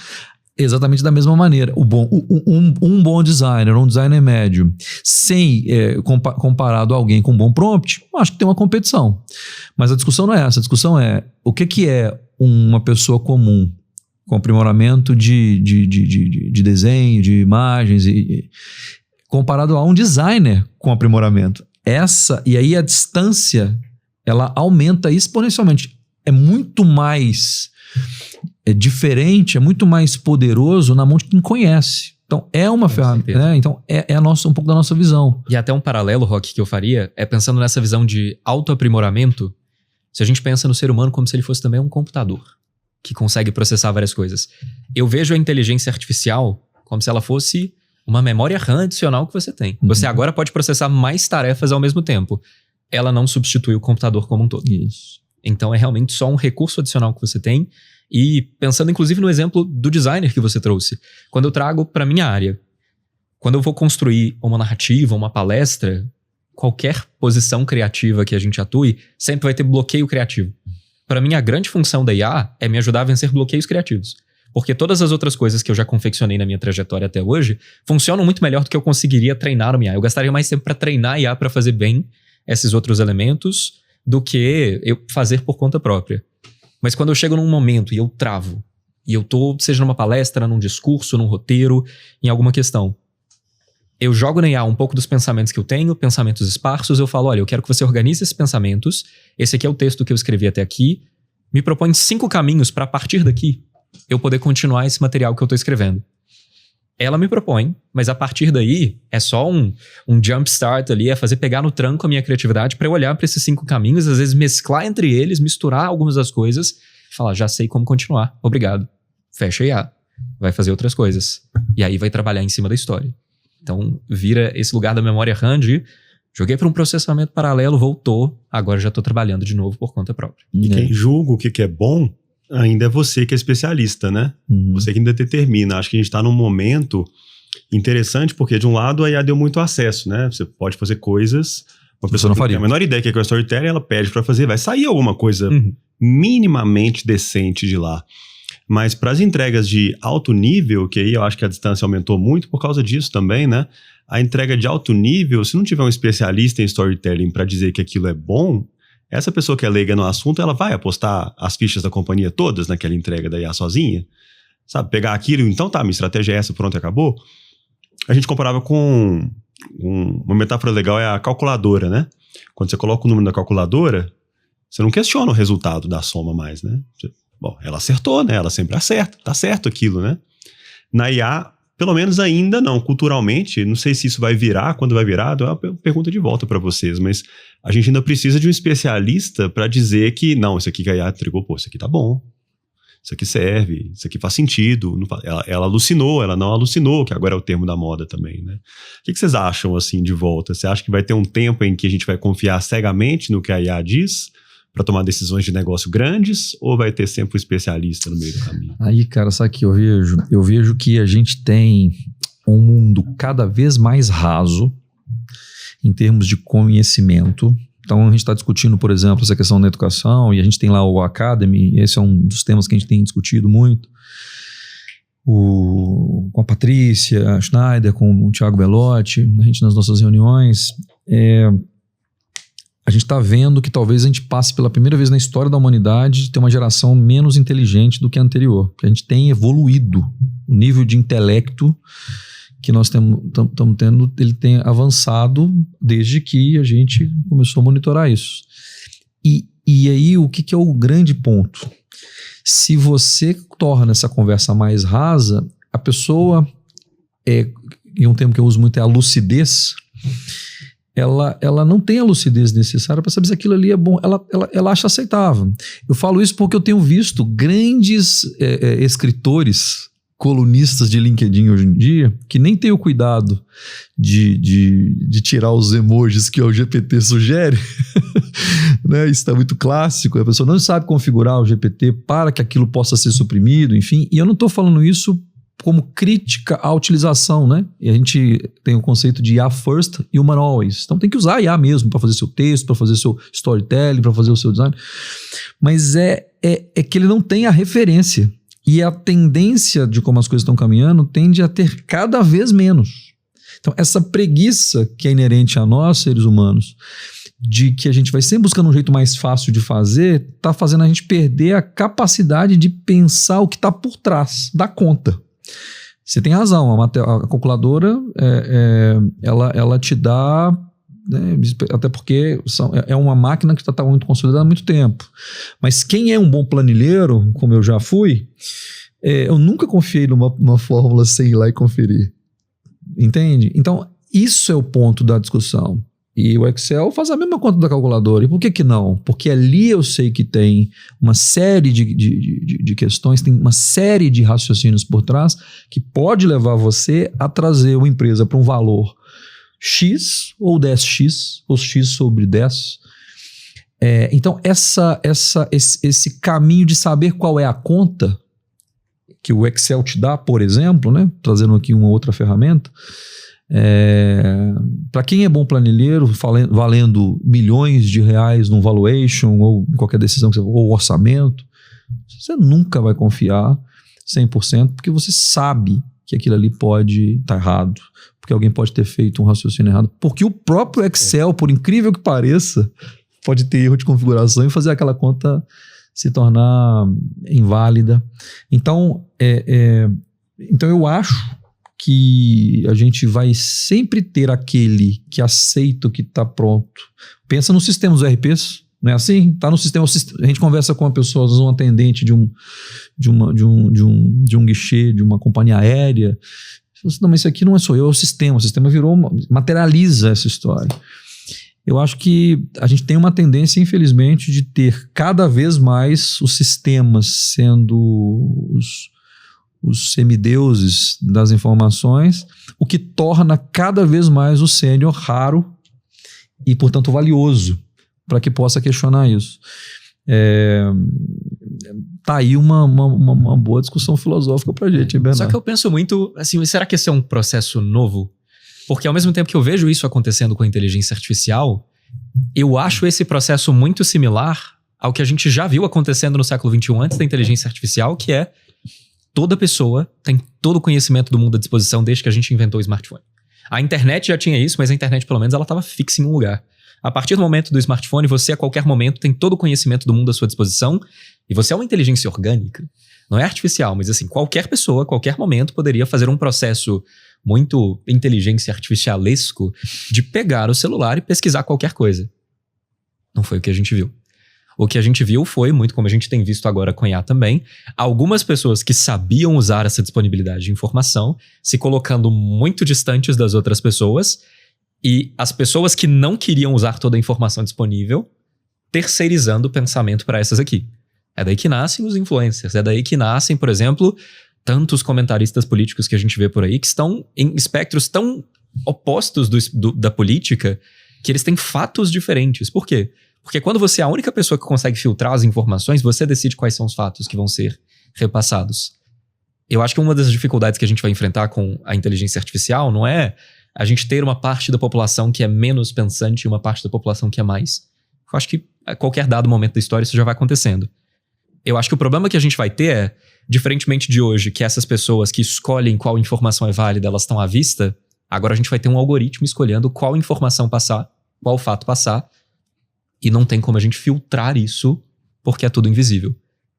Exatamente da mesma maneira. Um bom designer, um designer médio, sem comparado a alguém com um bom prompt, eu acho que tem uma competição. Mas a discussão não é essa. A discussão é o que é uma pessoa comum com aprimoramento de desenho, de imagens, comparado a um designer com aprimoramento. E aí a distância, ela aumenta exponencialmente. É muito mais... diferente, é muito mais poderoso na mão de quem conhece. Então é uma ferramenta, né? Então um pouco da nossa visão. E até um paralelo, Rock, que eu faria é pensando nessa visão de autoaprimoramento. Se a gente pensa no ser humano como se ele fosse também um computador que consegue processar várias coisas. Eu vejo a inteligência artificial como se ela fosse uma memória RAM adicional que você tem. Você agora pode processar mais tarefas ao mesmo tempo. Ela não substitui o computador como um todo. Isso. Então é realmente só um recurso adicional que você tem. E pensando inclusive no exemplo do designer que você trouxe, quando eu trago para minha área, quando eu vou construir uma narrativa, uma palestra, qualquer posição criativa que a gente atue, sempre vai ter bloqueio criativo. Para mim, a grande função da IA é me ajudar a vencer bloqueios criativos. Porque todas as outras coisas que eu já confeccionei na minha trajetória até hoje funcionam muito melhor do que eu conseguiria treinar uma IA. Eu gastaria mais tempo para treinar a IA para fazer bem esses outros elementos do que eu fazer por conta própria. Mas quando eu chego num momento e eu travo, e eu tô, seja numa palestra, num discurso, num roteiro, em alguma questão, eu jogo na IA um pouco dos pensamentos que eu tenho, pensamentos esparsos, eu falo, olha, eu quero que você organize esses pensamentos, esse aqui é o texto que eu escrevi até aqui, me propõe 5 caminhos para a partir daqui eu poder continuar esse material que eu tô escrevendo. Ela me propõe, mas a partir daí é só um jump start ali, é fazer pegar no tranco a minha criatividade para eu olhar para esses 5 caminhos, às vezes mesclar entre eles, misturar algumas das coisas e falar, já sei como continuar, obrigado. Fecha a IA, vai fazer outras coisas. E aí vai trabalhar em cima da história. Então vira esse lugar da memória RAM de joguei para um processamento paralelo, voltou, agora já estou trabalhando de novo por conta própria. E quem julga o que é bom ainda é você que é especialista, né? Você que ainda determina. Acho que a gente está num momento interessante, porque de um lado a IA deu muito acesso, né? Você pode fazer coisas... Uma pessoa não faria a menor ideia que é o storytelling, ela pede para fazer, vai sair alguma coisa minimamente decente de lá. Mas para as entregas de alto nível, que aí eu acho que a distância aumentou muito por causa disso também, né? A entrega de alto nível, se não tiver um especialista em storytelling para dizer que aquilo é bom, essa pessoa que é leiga no assunto, ela vai apostar as fichas da companhia todas naquela entrega da IA sozinha? Sabe, pegar aquilo, então tá, minha estratégia é essa, pronto, acabou. A gente comparava com uma metáfora legal, é a calculadora, né? Quando você coloca o número da calculadora, você não questiona o resultado da soma mais, né? Bom, ela acertou, né? Ela sempre acerta, tá certo aquilo, né? Na IA, Pelo menos ainda não, culturalmente, não sei se isso vai virar, quando vai virar, é uma pergunta de volta para vocês, mas a gente ainda precisa de um especialista para dizer que, não, isso aqui que a IA entregou, pô, isso aqui tá bom, isso aqui serve, isso aqui faz sentido, ela alucinou, ela não alucinou, que agora é o termo da moda também, né? O que vocês acham, assim, de volta? Você acha que vai ter um tempo em que a gente vai confiar cegamente no que a IA diz para tomar decisões de negócio grandes, ou vai ter sempre um especialista no meio do caminho? Aí, cara, sabe o que eu vejo? Eu vejo que a gente tem um mundo cada vez mais raso em termos de conhecimento. Então, a gente está discutindo, por exemplo, essa questão da educação, e a gente tem lá o Academy, esse é um dos temas que a gente tem discutido muito, com a Patrícia Schneider, com o Thiago Bellotti, a gente nas nossas reuniões, a gente está vendo que talvez a gente passe pela primeira vez na história da humanidade ter uma geração menos inteligente do que a anterior. Que a gente tem evoluído. O nível de intelecto que nós estamos tendo, ele tem avançado desde que a gente começou a monitorar isso. E aí, o que é o grande ponto? Se você torna essa conversa mais rasa, a pessoa, e um termo que eu uso muito é a lucidez, ela não tem a lucidez necessária para saber se aquilo ali é bom, ela acha aceitável. Eu falo isso porque eu tenho visto grandes escritores, colunistas de LinkedIn hoje em dia, que nem tem o cuidado de tirar os emojis que o GPT sugere, né? Isso está muito clássico, a pessoa não sabe configurar o GPT para que aquilo possa ser suprimido, enfim, e eu não estou falando isso como crítica à utilização, né? E a gente tem o conceito de IA first, human always. Então tem que usar IA mesmo para fazer seu texto, para fazer seu storytelling, para fazer o seu design. Mas é que ele não tem a referência. E a tendência de como as coisas estão caminhando tende a ter cada vez menos. Então essa preguiça que é inerente a nós, seres humanos, de que a gente vai sempre buscando um jeito mais fácil de fazer, está fazendo a gente perder a capacidade de pensar o que está por trás da conta. Você tem razão, a calculadora ela te dá, né, até porque é uma máquina que está muito consolidada há muito tempo. Mas quem é um bom planilheiro, como eu já fui, eu nunca confiei numa fórmula sem ir lá e conferir. Entende? Então, isso é o ponto da discussão. E o Excel faz a mesma conta da calculadora. E por que não? Porque ali eu sei que tem uma série de questões, tem uma série de raciocínios por trás que pode levar você a trazer uma empresa para um valor X ou 10X, ou X sobre 10. Então, esse caminho de saber qual é a conta que o Excel te dá, por exemplo, né? Trazendo aqui uma outra ferramenta, para quem é bom planilheiro, valendo milhões de reais num valuation ou qualquer decisão, ou orçamento, você nunca vai confiar 100%, porque você sabe que aquilo ali pode estar errado, porque alguém pode ter feito um raciocínio errado, porque o próprio Excel, por incrível que pareça, pode ter erro de configuração e fazer aquela conta se tornar inválida. Então, então eu acho que a gente vai sempre ter aquele que aceita o que está pronto. Pensa nos sistemas RPs, não é assim? Tá no sistema, a gente conversa com uma pessoa, um atendente de um guichê, de uma companhia aérea. Não, mas isso aqui não é só eu, é o sistema materializa essa história. Eu acho que a gente tem uma tendência, infelizmente, de ter cada vez mais os sistemas sendo os semideuses das informações, o que torna cada vez mais o sênior raro e, portanto, valioso para que possa questionar isso. Tá aí uma boa discussão filosófica para a gente, Bernardo. Só que eu penso muito, assim, será que esse é um processo novo? Porque ao mesmo tempo que eu vejo isso acontecendo com a inteligência artificial, eu acho esse processo muito similar ao que a gente já viu acontecendo no século XXI antes da inteligência artificial, que é toda pessoa tem todo o conhecimento do mundo à disposição desde que a gente inventou o smartphone. A internet já tinha isso, mas a internet, pelo menos, ela estava fixa em um lugar. A partir do momento do smartphone, você, a qualquer momento, tem todo o conhecimento do mundo à sua disposição e você é uma inteligência orgânica. Não é artificial, mas assim, qualquer pessoa, a qualquer momento, poderia fazer um processo muito inteligência artificialesco de pegar o celular e pesquisar qualquer coisa. Não foi o que a gente viu. O que a gente viu foi, muito como a gente tem visto agora com a IA também, algumas pessoas que sabiam usar essa disponibilidade de informação se colocando muito distantes das outras pessoas, e as pessoas que não queriam usar toda a informação disponível terceirizando o pensamento para essas aqui. É daí que nascem os influencers, é daí que nascem, por exemplo, tantos comentaristas políticos que a gente vê por aí que estão em espectros tão opostos da política que eles têm fatos diferentes. Por quê? Porque quando você é a única pessoa que consegue filtrar as informações, você decide quais são os fatos que vão ser repassados. Eu acho que uma das dificuldades que a gente vai enfrentar com a inteligência artificial não é a gente ter uma parte da população que é menos pensante e uma parte da população que é mais. Eu acho que a qualquer dado momento da história isso já vai acontecendo. Eu acho que o problema que a gente vai ter é, diferentemente de hoje, que essas pessoas que escolhem qual informação é válida, elas estão à vista, agora a gente vai ter um algoritmo escolhendo qual informação passar, qual fato passar, e não tem como a gente filtrar isso porque é tudo invisível.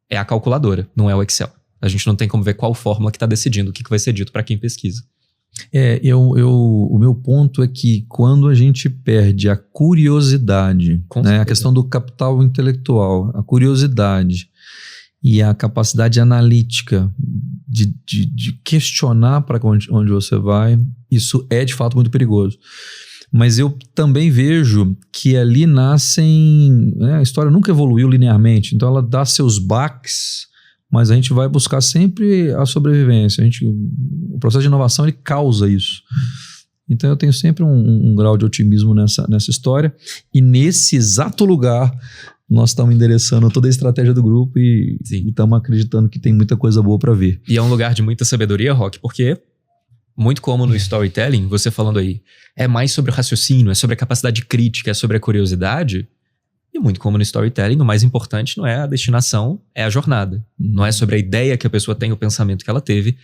É a calculadora, não é o Excel. A gente não tem como ver qual fórmula que está decidindo o que vai ser dito para quem pesquisa. O meu ponto é que quando a gente perde a curiosidade, né, a questão do capital intelectual, a curiosidade e a capacidade analítica de questionar para onde você vai, isso é de fato muito perigoso. Mas eu também vejo que ali nascem... a história nunca evoluiu linearmente, então ela dá seus baques, mas a gente vai buscar sempre a sobrevivência. O processo de inovação ele causa isso. Então eu tenho sempre um grau de otimismo nessa história, e nesse exato lugar nós estamos endereçando toda a estratégia do grupo e estamos acreditando que tem muita coisa boa para ver. E é um lugar de muita sabedoria, Rock, porque... muito como no storytelling, você falando aí, é mais sobre o raciocínio, é sobre a capacidade crítica, é sobre a curiosidade. E muito como no storytelling, o mais importante não é a destinação, é a jornada. Não é sobre a ideia que a pessoa tem, o pensamento que ela teve,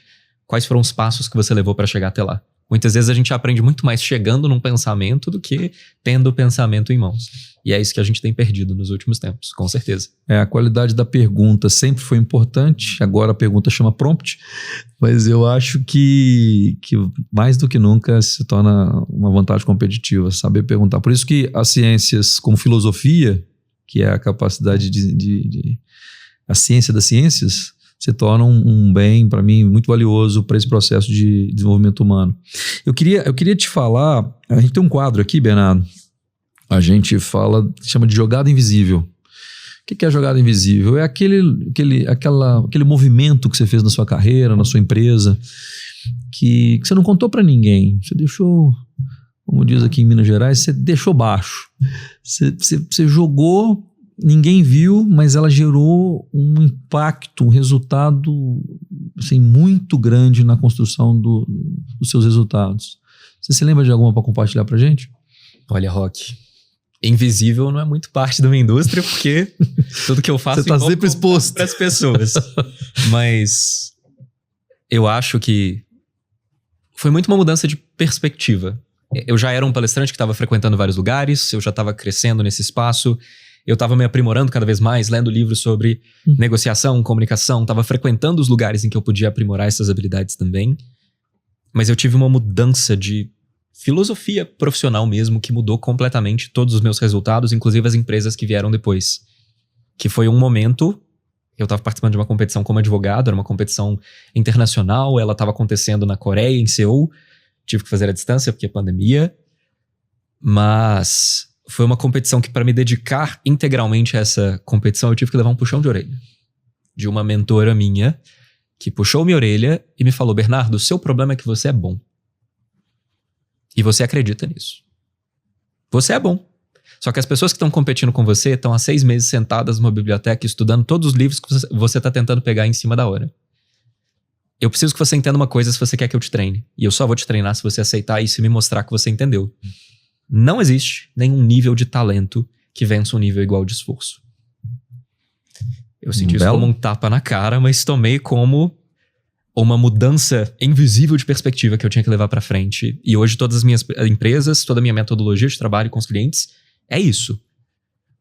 quais foram os passos que você levou para chegar até lá. Muitas vezes a gente aprende muito mais chegando num pensamento do que tendo o pensamento em mãos. E é isso que a gente tem perdido nos últimos tempos, com certeza. A qualidade da pergunta sempre foi importante, agora a pergunta chama prompt, mas eu acho que mais do que nunca se torna uma vantagem competitiva, saber perguntar. Por isso que as ciências como filosofia, que é a capacidade a ciência das ciências, se torna um bem, para mim, muito valioso para esse processo de desenvolvimento humano. Eu queria te falar, a gente tem um quadro aqui, Bernardo, a gente chama de jogada invisível. O que é a jogada invisível? É aquele movimento que você fez na sua carreira, na sua empresa, que você não contou para ninguém. Você deixou, como diz aqui em Minas Gerais, você deixou baixo. Você jogou, ninguém viu, mas ela gerou um impacto, um resultado assim, muito grande na construção dos seus resultados. Você se lembra de alguma para compartilhar pra gente? Olha, Rock, invisível não é muito parte da minha indústria, porque tudo que eu faço... você tá sempre exposto para as pessoas. Mas eu acho que foi muito uma mudança de perspectiva. Eu já era um palestrante que estava frequentando vários lugares, eu já estava crescendo nesse espaço, eu estava me aprimorando cada vez mais, lendo livros sobre negociação, comunicação, estava frequentando os lugares em que eu podia aprimorar essas habilidades também. Mas eu tive uma mudança de filosofia profissional mesmo, que mudou completamente todos os meus resultados, inclusive as empresas que vieram depois. Que foi um momento, eu estava participando de uma competição como advogado, era uma competição internacional, ela estava acontecendo na Coreia, em Seul, tive que fazer à distância porque é pandemia, mas foi uma competição que, para me dedicar integralmente a essa competição, eu tive que levar um puxão de orelha de uma mentora minha, que puxou minha orelha e me falou: Bernardo, o seu problema é que você é bom. E você acredita nisso. Você é bom. Só que as pessoas que estão competindo com você estão há 6 meses sentadas numa biblioteca estudando todos os livros que você está tentando pegar em cima da hora. Eu preciso que você entenda uma coisa se você quer que eu te treine. E eu só vou te treinar se você aceitar isso e me mostrar que você entendeu. Não existe nenhum nível de talento que vença um nível igual de esforço. Eu senti isso como um tapa na cara, mas tomei como uma mudança invisível de perspectiva que eu tinha que levar pra frente. E hoje todas as minhas empresas, toda a minha metodologia de trabalho com os clientes é isso.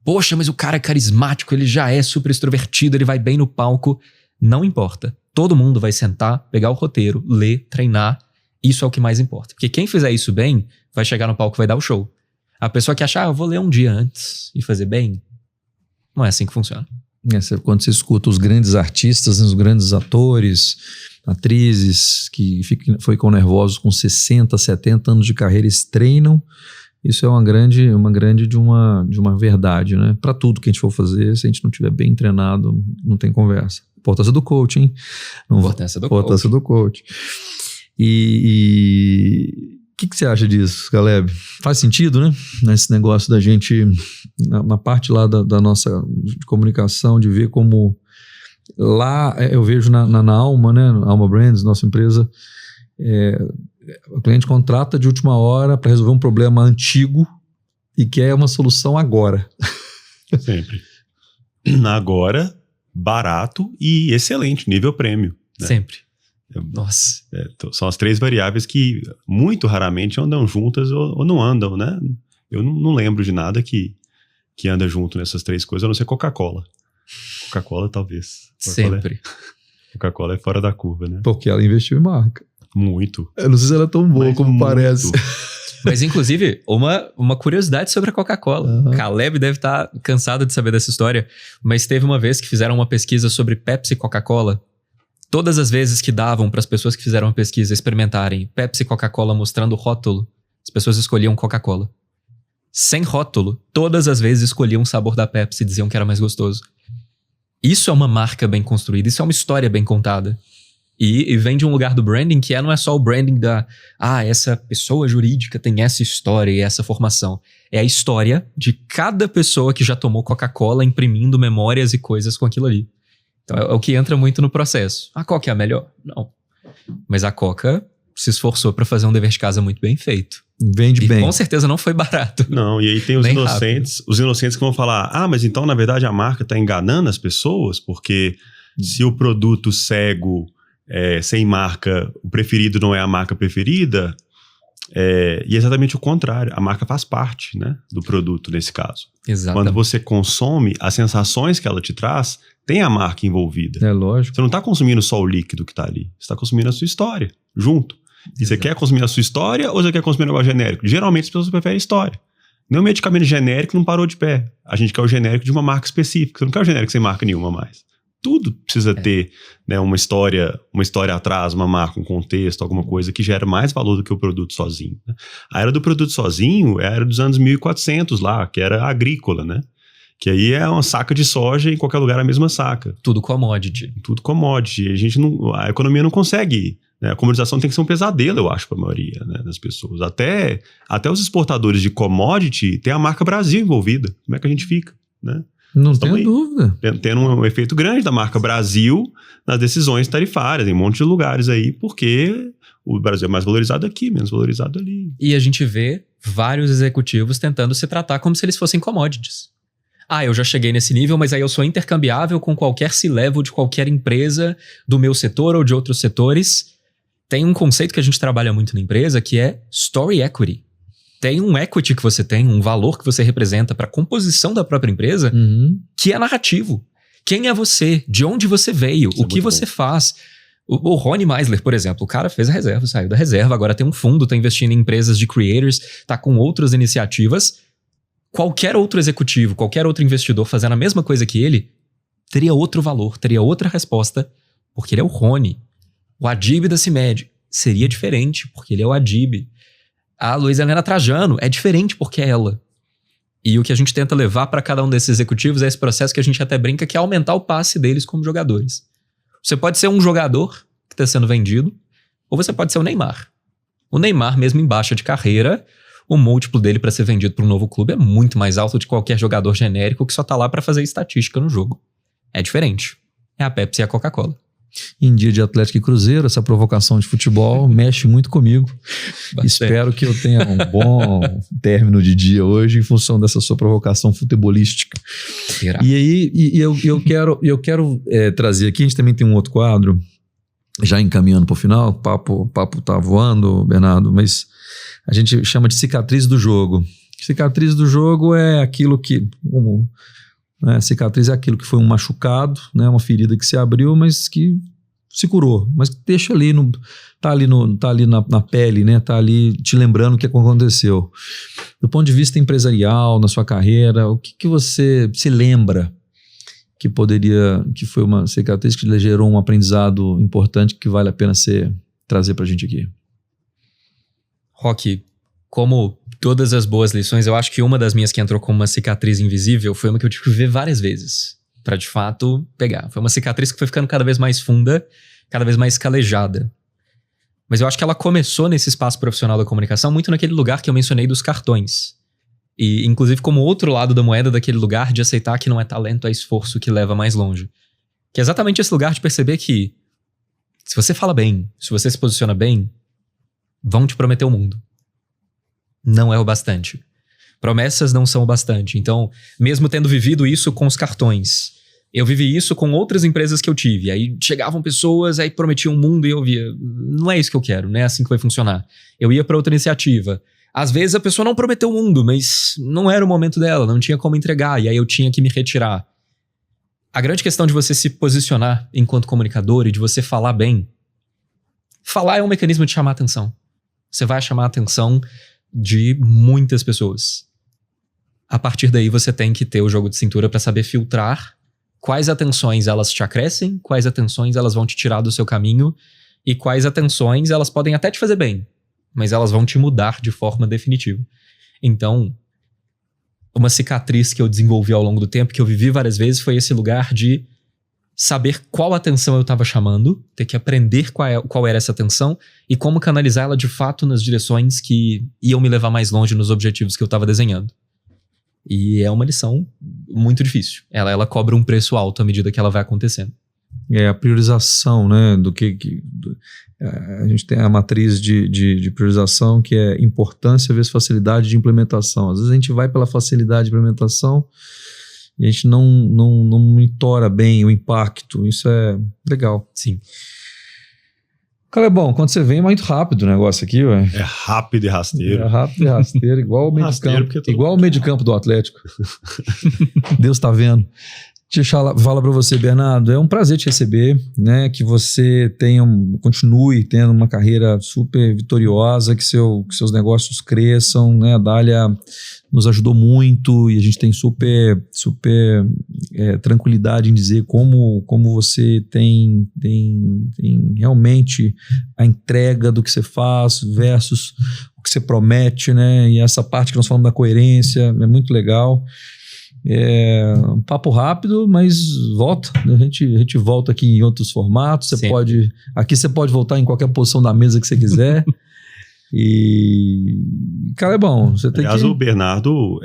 Poxa, mas o cara é carismático, ele já é super extrovertido, ele vai bem no palco. Não importa. Todo mundo vai sentar, pegar o roteiro, ler, treinar. Isso é o que mais importa. Porque quem fizer isso bem, vai chegar no palco e vai dar o show. A pessoa que achar, eu vou ler um dia antes e fazer bem, Não é assim que funciona. Quando você escuta os grandes artistas, os grandes atores, atrizes que ficam nervosos com 60, 70 anos de carreira, eles treinam. Isso é uma grande de uma verdade, né? Para tudo que a gente for fazer, se a gente não estiver bem treinado, não tem conversa. Importância do coach, hein? Importância do coach. E o que você acha disso, Caleb? Faz sentido, né? Nesse negócio da gente, na parte lá da nossa de comunicação, de ver como lá, eu vejo na Alma, né? Alma Brands, nossa empresa, o cliente contrata de última hora para resolver um problema antigo e quer uma solução agora. Sempre. Agora, barato e excelente, nível prêmio. Né? Sempre. Nossa. São as 3 variáveis que muito raramente andam juntas ou não andam, né? Eu não lembro de nada que anda junto nessas 3 coisas, a não ser Coca-Cola. Coca-Cola, talvez. Sempre. Coca-Cola é fora da curva, né? Porque ela investiu em marca. Muito. Eu não sei se ela é tão boa como muito. Parece. Mas, inclusive, uma curiosidade sobre a Coca-Cola. Uhum. Caleb deve estar cansado de saber dessa história, mas teve uma vez que fizeram uma pesquisa sobre Pepsi e Coca-Cola. Todas as vezes que davam para as pessoas que fizeram a pesquisa experimentarem Pepsi e Coca-Cola mostrando o rótulo, as pessoas escolhiam Coca-Cola. Sem rótulo, todas as vezes escolhiam o sabor da Pepsi e diziam que era mais gostoso. Isso é uma marca bem construída, isso é uma história bem contada. E vem de um lugar do branding que não é só o branding essa pessoa jurídica tem essa história e essa formação. É a história de cada pessoa que já tomou Coca-Cola imprimindo memórias e coisas com aquilo ali. Então é o que entra muito no processo. A Coca é a melhor? Não. Mas a Coca se esforçou para fazer um dever de casa muito bem feito. Vende bem. Com certeza não foi barato. Não, e aí tem os inocentes que vão falar, mas então na verdade a marca está enganando as pessoas, porque se o produto cego sem marca, o preferido não é a marca preferida, e é exatamente o contrário, a marca faz parte, né, do produto nesse caso. Exatamente. Quando você consome, as sensações que ela te traz, tem a marca envolvida. É lógico. Você não está consumindo só o líquido que está ali, você está consumindo a sua história, junto. E você quer consumir a sua história ou você quer consumir um negócio genérico? Geralmente as pessoas preferem história. Nenhum medicamento genérico não parou de pé. A gente quer o genérico de uma marca específica, você não quer o genérico sem marca nenhuma mais. Tudo precisa ter, né, uma história atrás, uma marca, um contexto, alguma coisa que gera mais valor do que o produto sozinho. Né? A era do produto sozinho é a era dos anos 1400 lá, que era agrícola, né? Que aí é uma saca de soja, em qualquer lugar a mesma saca. Tudo commodity. Tudo commodity. A economia não consegue, né? A comodização tem que ser um pesadelo, eu acho, para a maioria, né, das pessoas. Até os exportadores de commodity tem a marca Brasil envolvida. Como é que a gente fica, né? Não tenho dúvida. Tendo um efeito grande da marca Brasil nas decisões tarifárias, em um monte de lugares aí, porque o Brasil é mais valorizado aqui, menos valorizado ali. E a gente vê vários executivos tentando se tratar como se eles fossem commodities. Eu já cheguei nesse nível, mas aí eu sou intercambiável com qualquer C-level de qualquer empresa do meu setor ou de outros setores. Tem um conceito que a gente trabalha muito na empresa que é Story Equity. Tem um equity que você tem, um valor que você representa para a composição da própria empresa, que é narrativo. Quem é você? De onde você veio? O que você faz? O Rony Meisler, por exemplo, o cara fez a reserva, saiu da reserva, agora tem um fundo, está investindo em empresas de creators, está com outras iniciativas. Qualquer outro executivo, qualquer outro investidor fazendo a mesma coisa que ele, teria outro valor, teria outra resposta, porque ele é o Rony. O Adib da CIMED seria diferente, porque ele é o Adib. A Luísa Helena Trajano é diferente porque é ela. E o que a gente tenta levar para cada um desses executivos é esse processo que a gente até brinca, que é aumentar o passe deles como jogadores. Você pode ser um jogador que está sendo vendido, ou você pode ser o Neymar. O Neymar, mesmo em baixa de carreira, o múltiplo dele para ser vendido para um novo clube é muito mais alto de qualquer jogador genérico que só tá lá para fazer estatística no jogo. É diferente. É a Pepsi e a Coca-Cola. Em dia de Atlético e Cruzeiro, essa provocação de futebol mexe muito comigo. Espero que eu tenha um bom término de dia hoje em função dessa sua provocação futebolística. E aí eu quero trazer aqui, a gente também tem um outro quadro, já encaminhando para o final, o papo tá voando, Bernardo, mas a gente chama de cicatriz do jogo. Cicatriz do jogo é aquilo que... cicatriz é aquilo que foi um machucado, né, uma ferida que se abriu, mas que se curou, mas deixa ali, tá ali na pele, né, tá ali te lembrando o que aconteceu. Do ponto de vista empresarial, na sua carreira, o que você se lembra que foi uma cicatriz que gerou um aprendizado importante que vale a pena trazer pra gente aqui? Roque, como todas as boas lições, eu acho que uma das minhas que entrou como uma cicatriz invisível foi uma que eu tive que ver várias vezes pra de fato pegar. Foi uma cicatriz que foi ficando cada vez mais funda, cada vez mais calejada. Mas eu acho que ela começou nesse espaço profissional da comunicação muito naquele lugar que eu mencionei dos cartões. E inclusive como outro lado da moeda daquele lugar de aceitar que não é talento, é esforço que leva mais longe. Que é exatamente esse lugar de perceber que se você fala bem, se você se posiciona bem, vão te prometer o mundo. Não é o bastante. Promessas não são o bastante. Então, mesmo tendo vivido isso com os cartões, eu vivi isso com outras empresas que eu tive. Aí chegavam pessoas, aí prometiam um mundo e eu via, não é isso que eu quero, não é assim que vai funcionar. Eu ia para outra iniciativa. Às vezes a pessoa não prometeu o mundo, mas não era o momento dela, não tinha como entregar, e aí eu tinha que me retirar. A grande questão de você se posicionar enquanto comunicador e de você falar bem, falar é um mecanismo de chamar atenção. Você vai chamar a atenção de muitas pessoas. A partir daí você tem que ter o jogo de cintura para saber filtrar quais atenções elas te acrescem, quais atenções elas vão te tirar do seu caminho e quais atenções elas podem até te fazer bem, mas elas vão te mudar de forma definitiva. Então, uma cicatriz que eu desenvolvi ao longo do tempo, que eu vivi várias vezes, foi esse lugar de saber qual atenção eu estava chamando, ter que aprender qual era essa atenção e como canalizar ela de fato nas direções que iam me levar mais longe nos objetivos que eu estava desenhando. E é uma lição muito difícil. Ela cobra um preço alto à medida que ela vai acontecendo. É a priorização, né? A gente tem a matriz de priorização, que é importância vezes facilidade de implementação. Às vezes a gente vai pela facilidade de implementação e a gente não monitora bem o impacto. Isso é legal. Sim. Calebão, quando você vem é muito rápido o negócio aqui, ué. É rápido e rasteiro. É rápido e rasteiro, igual o meio de campo. Igual o meio de campo do Atlético. Deus tá vendo. Deixa eu falar para você, Bernardo, é um prazer te receber, né? Que você continue tendo uma carreira super vitoriosa, que seus negócios cresçam, né? A Dália nos ajudou muito e a gente tem super tranquilidade em dizer como você tem realmente a entrega do que você faz versus o que você promete, né? E essa parte que nós falamos da coerência é muito legal. É um papo rápido, mas volta. A gente volta aqui em outros formatos. Aqui você pode voltar em qualquer posição da mesa que você quiser. E, cara, é bom. Aliás, o Bernardo,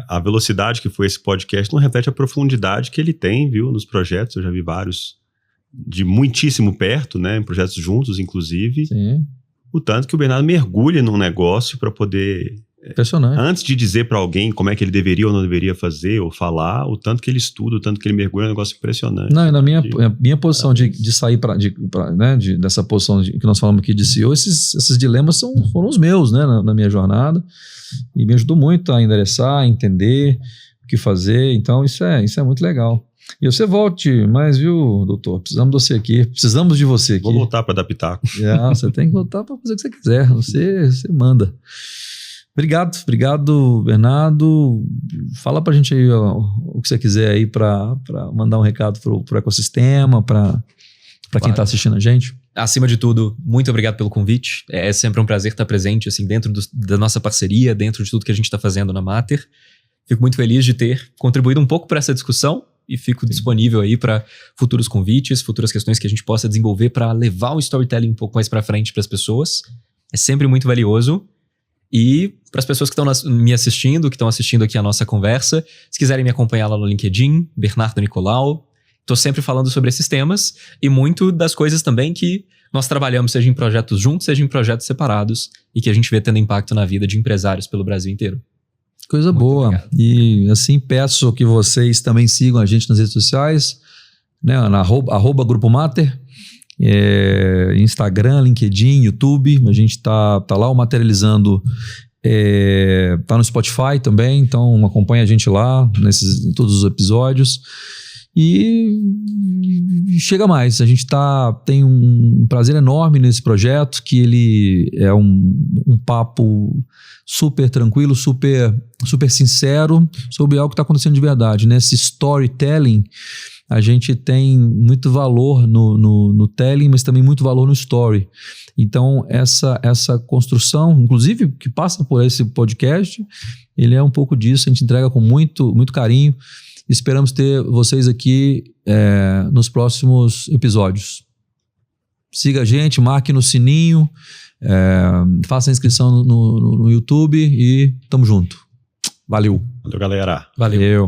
a velocidade que foi esse podcast não reflete a profundidade que ele tem, viu, nos projetos. Eu já vi vários de muitíssimo perto, né, em projetos juntos, inclusive. Sim. O tanto que o Bernardo mergulha num negócio para poder... Impressionante. Antes de dizer para alguém como é que ele deveria ou não deveria fazer ou falar, o tanto que ele estuda, o tanto que ele mergulha é um negócio impressionante. Não, e na minha posição de sair né, dessa posição que nós falamos aqui de CEO, esses dilemas foram os meus, né, na minha jornada, e me ajudou muito a endereçar, a entender o que fazer. Então isso é muito legal. E você volte mais, viu, doutor? Precisamos de você aqui. Precisamos de você aqui. Vou voltar para dar pitaco. Você tem que voltar para fazer o que você quiser. Você manda. Obrigado, Bernardo. Fala pra gente aí o que você quiser aí pra mandar um recado pro ecossistema, pra quem tá assistindo a gente. Acima de tudo, muito obrigado pelo convite. É sempre um prazer estar presente assim, dentro da nossa parceria, dentro de tudo que a gente está fazendo na Mater. Fico muito feliz de ter contribuído um pouco para essa discussão e fico disponível aí para futuros convites, futuras questões que a gente possa desenvolver para levar o storytelling um pouco mais para frente para as pessoas. É sempre muito valioso. E para as pessoas que estão me assistindo, que estão assistindo aqui a nossa conversa, se quiserem me acompanhar lá no LinkedIn, Bernardo Nicolau, estou sempre falando sobre esses temas e muito das coisas também que nós trabalhamos, seja em projetos juntos, seja em projetos separados, e que a gente vê tendo impacto na vida de empresários pelo Brasil inteiro. Coisa muito boa. Obrigado. E assim, peço que vocês também sigam a gente nas redes sociais, né, na @ Grupo Mater. Instagram, LinkedIn, YouTube, a gente tá lá, o Materializando tá no Spotify também, então acompanha a gente lá em todos os episódios. E chega mais. A gente tem um prazer enorme nesse projeto, que ele é um papo super tranquilo, super sincero sobre algo que está acontecendo de verdade. Nesse storytelling, a gente tem muito valor no telling, mas também muito valor no story. Então, essa construção, inclusive, que passa por esse podcast, ele é um pouco disso. A gente entrega com muito, muito carinho. Esperamos ter vocês aqui nos próximos episódios. Siga a gente, marque no sininho, faça a inscrição no YouTube e tamo junto. Valeu. Valeu, galera. Valeu.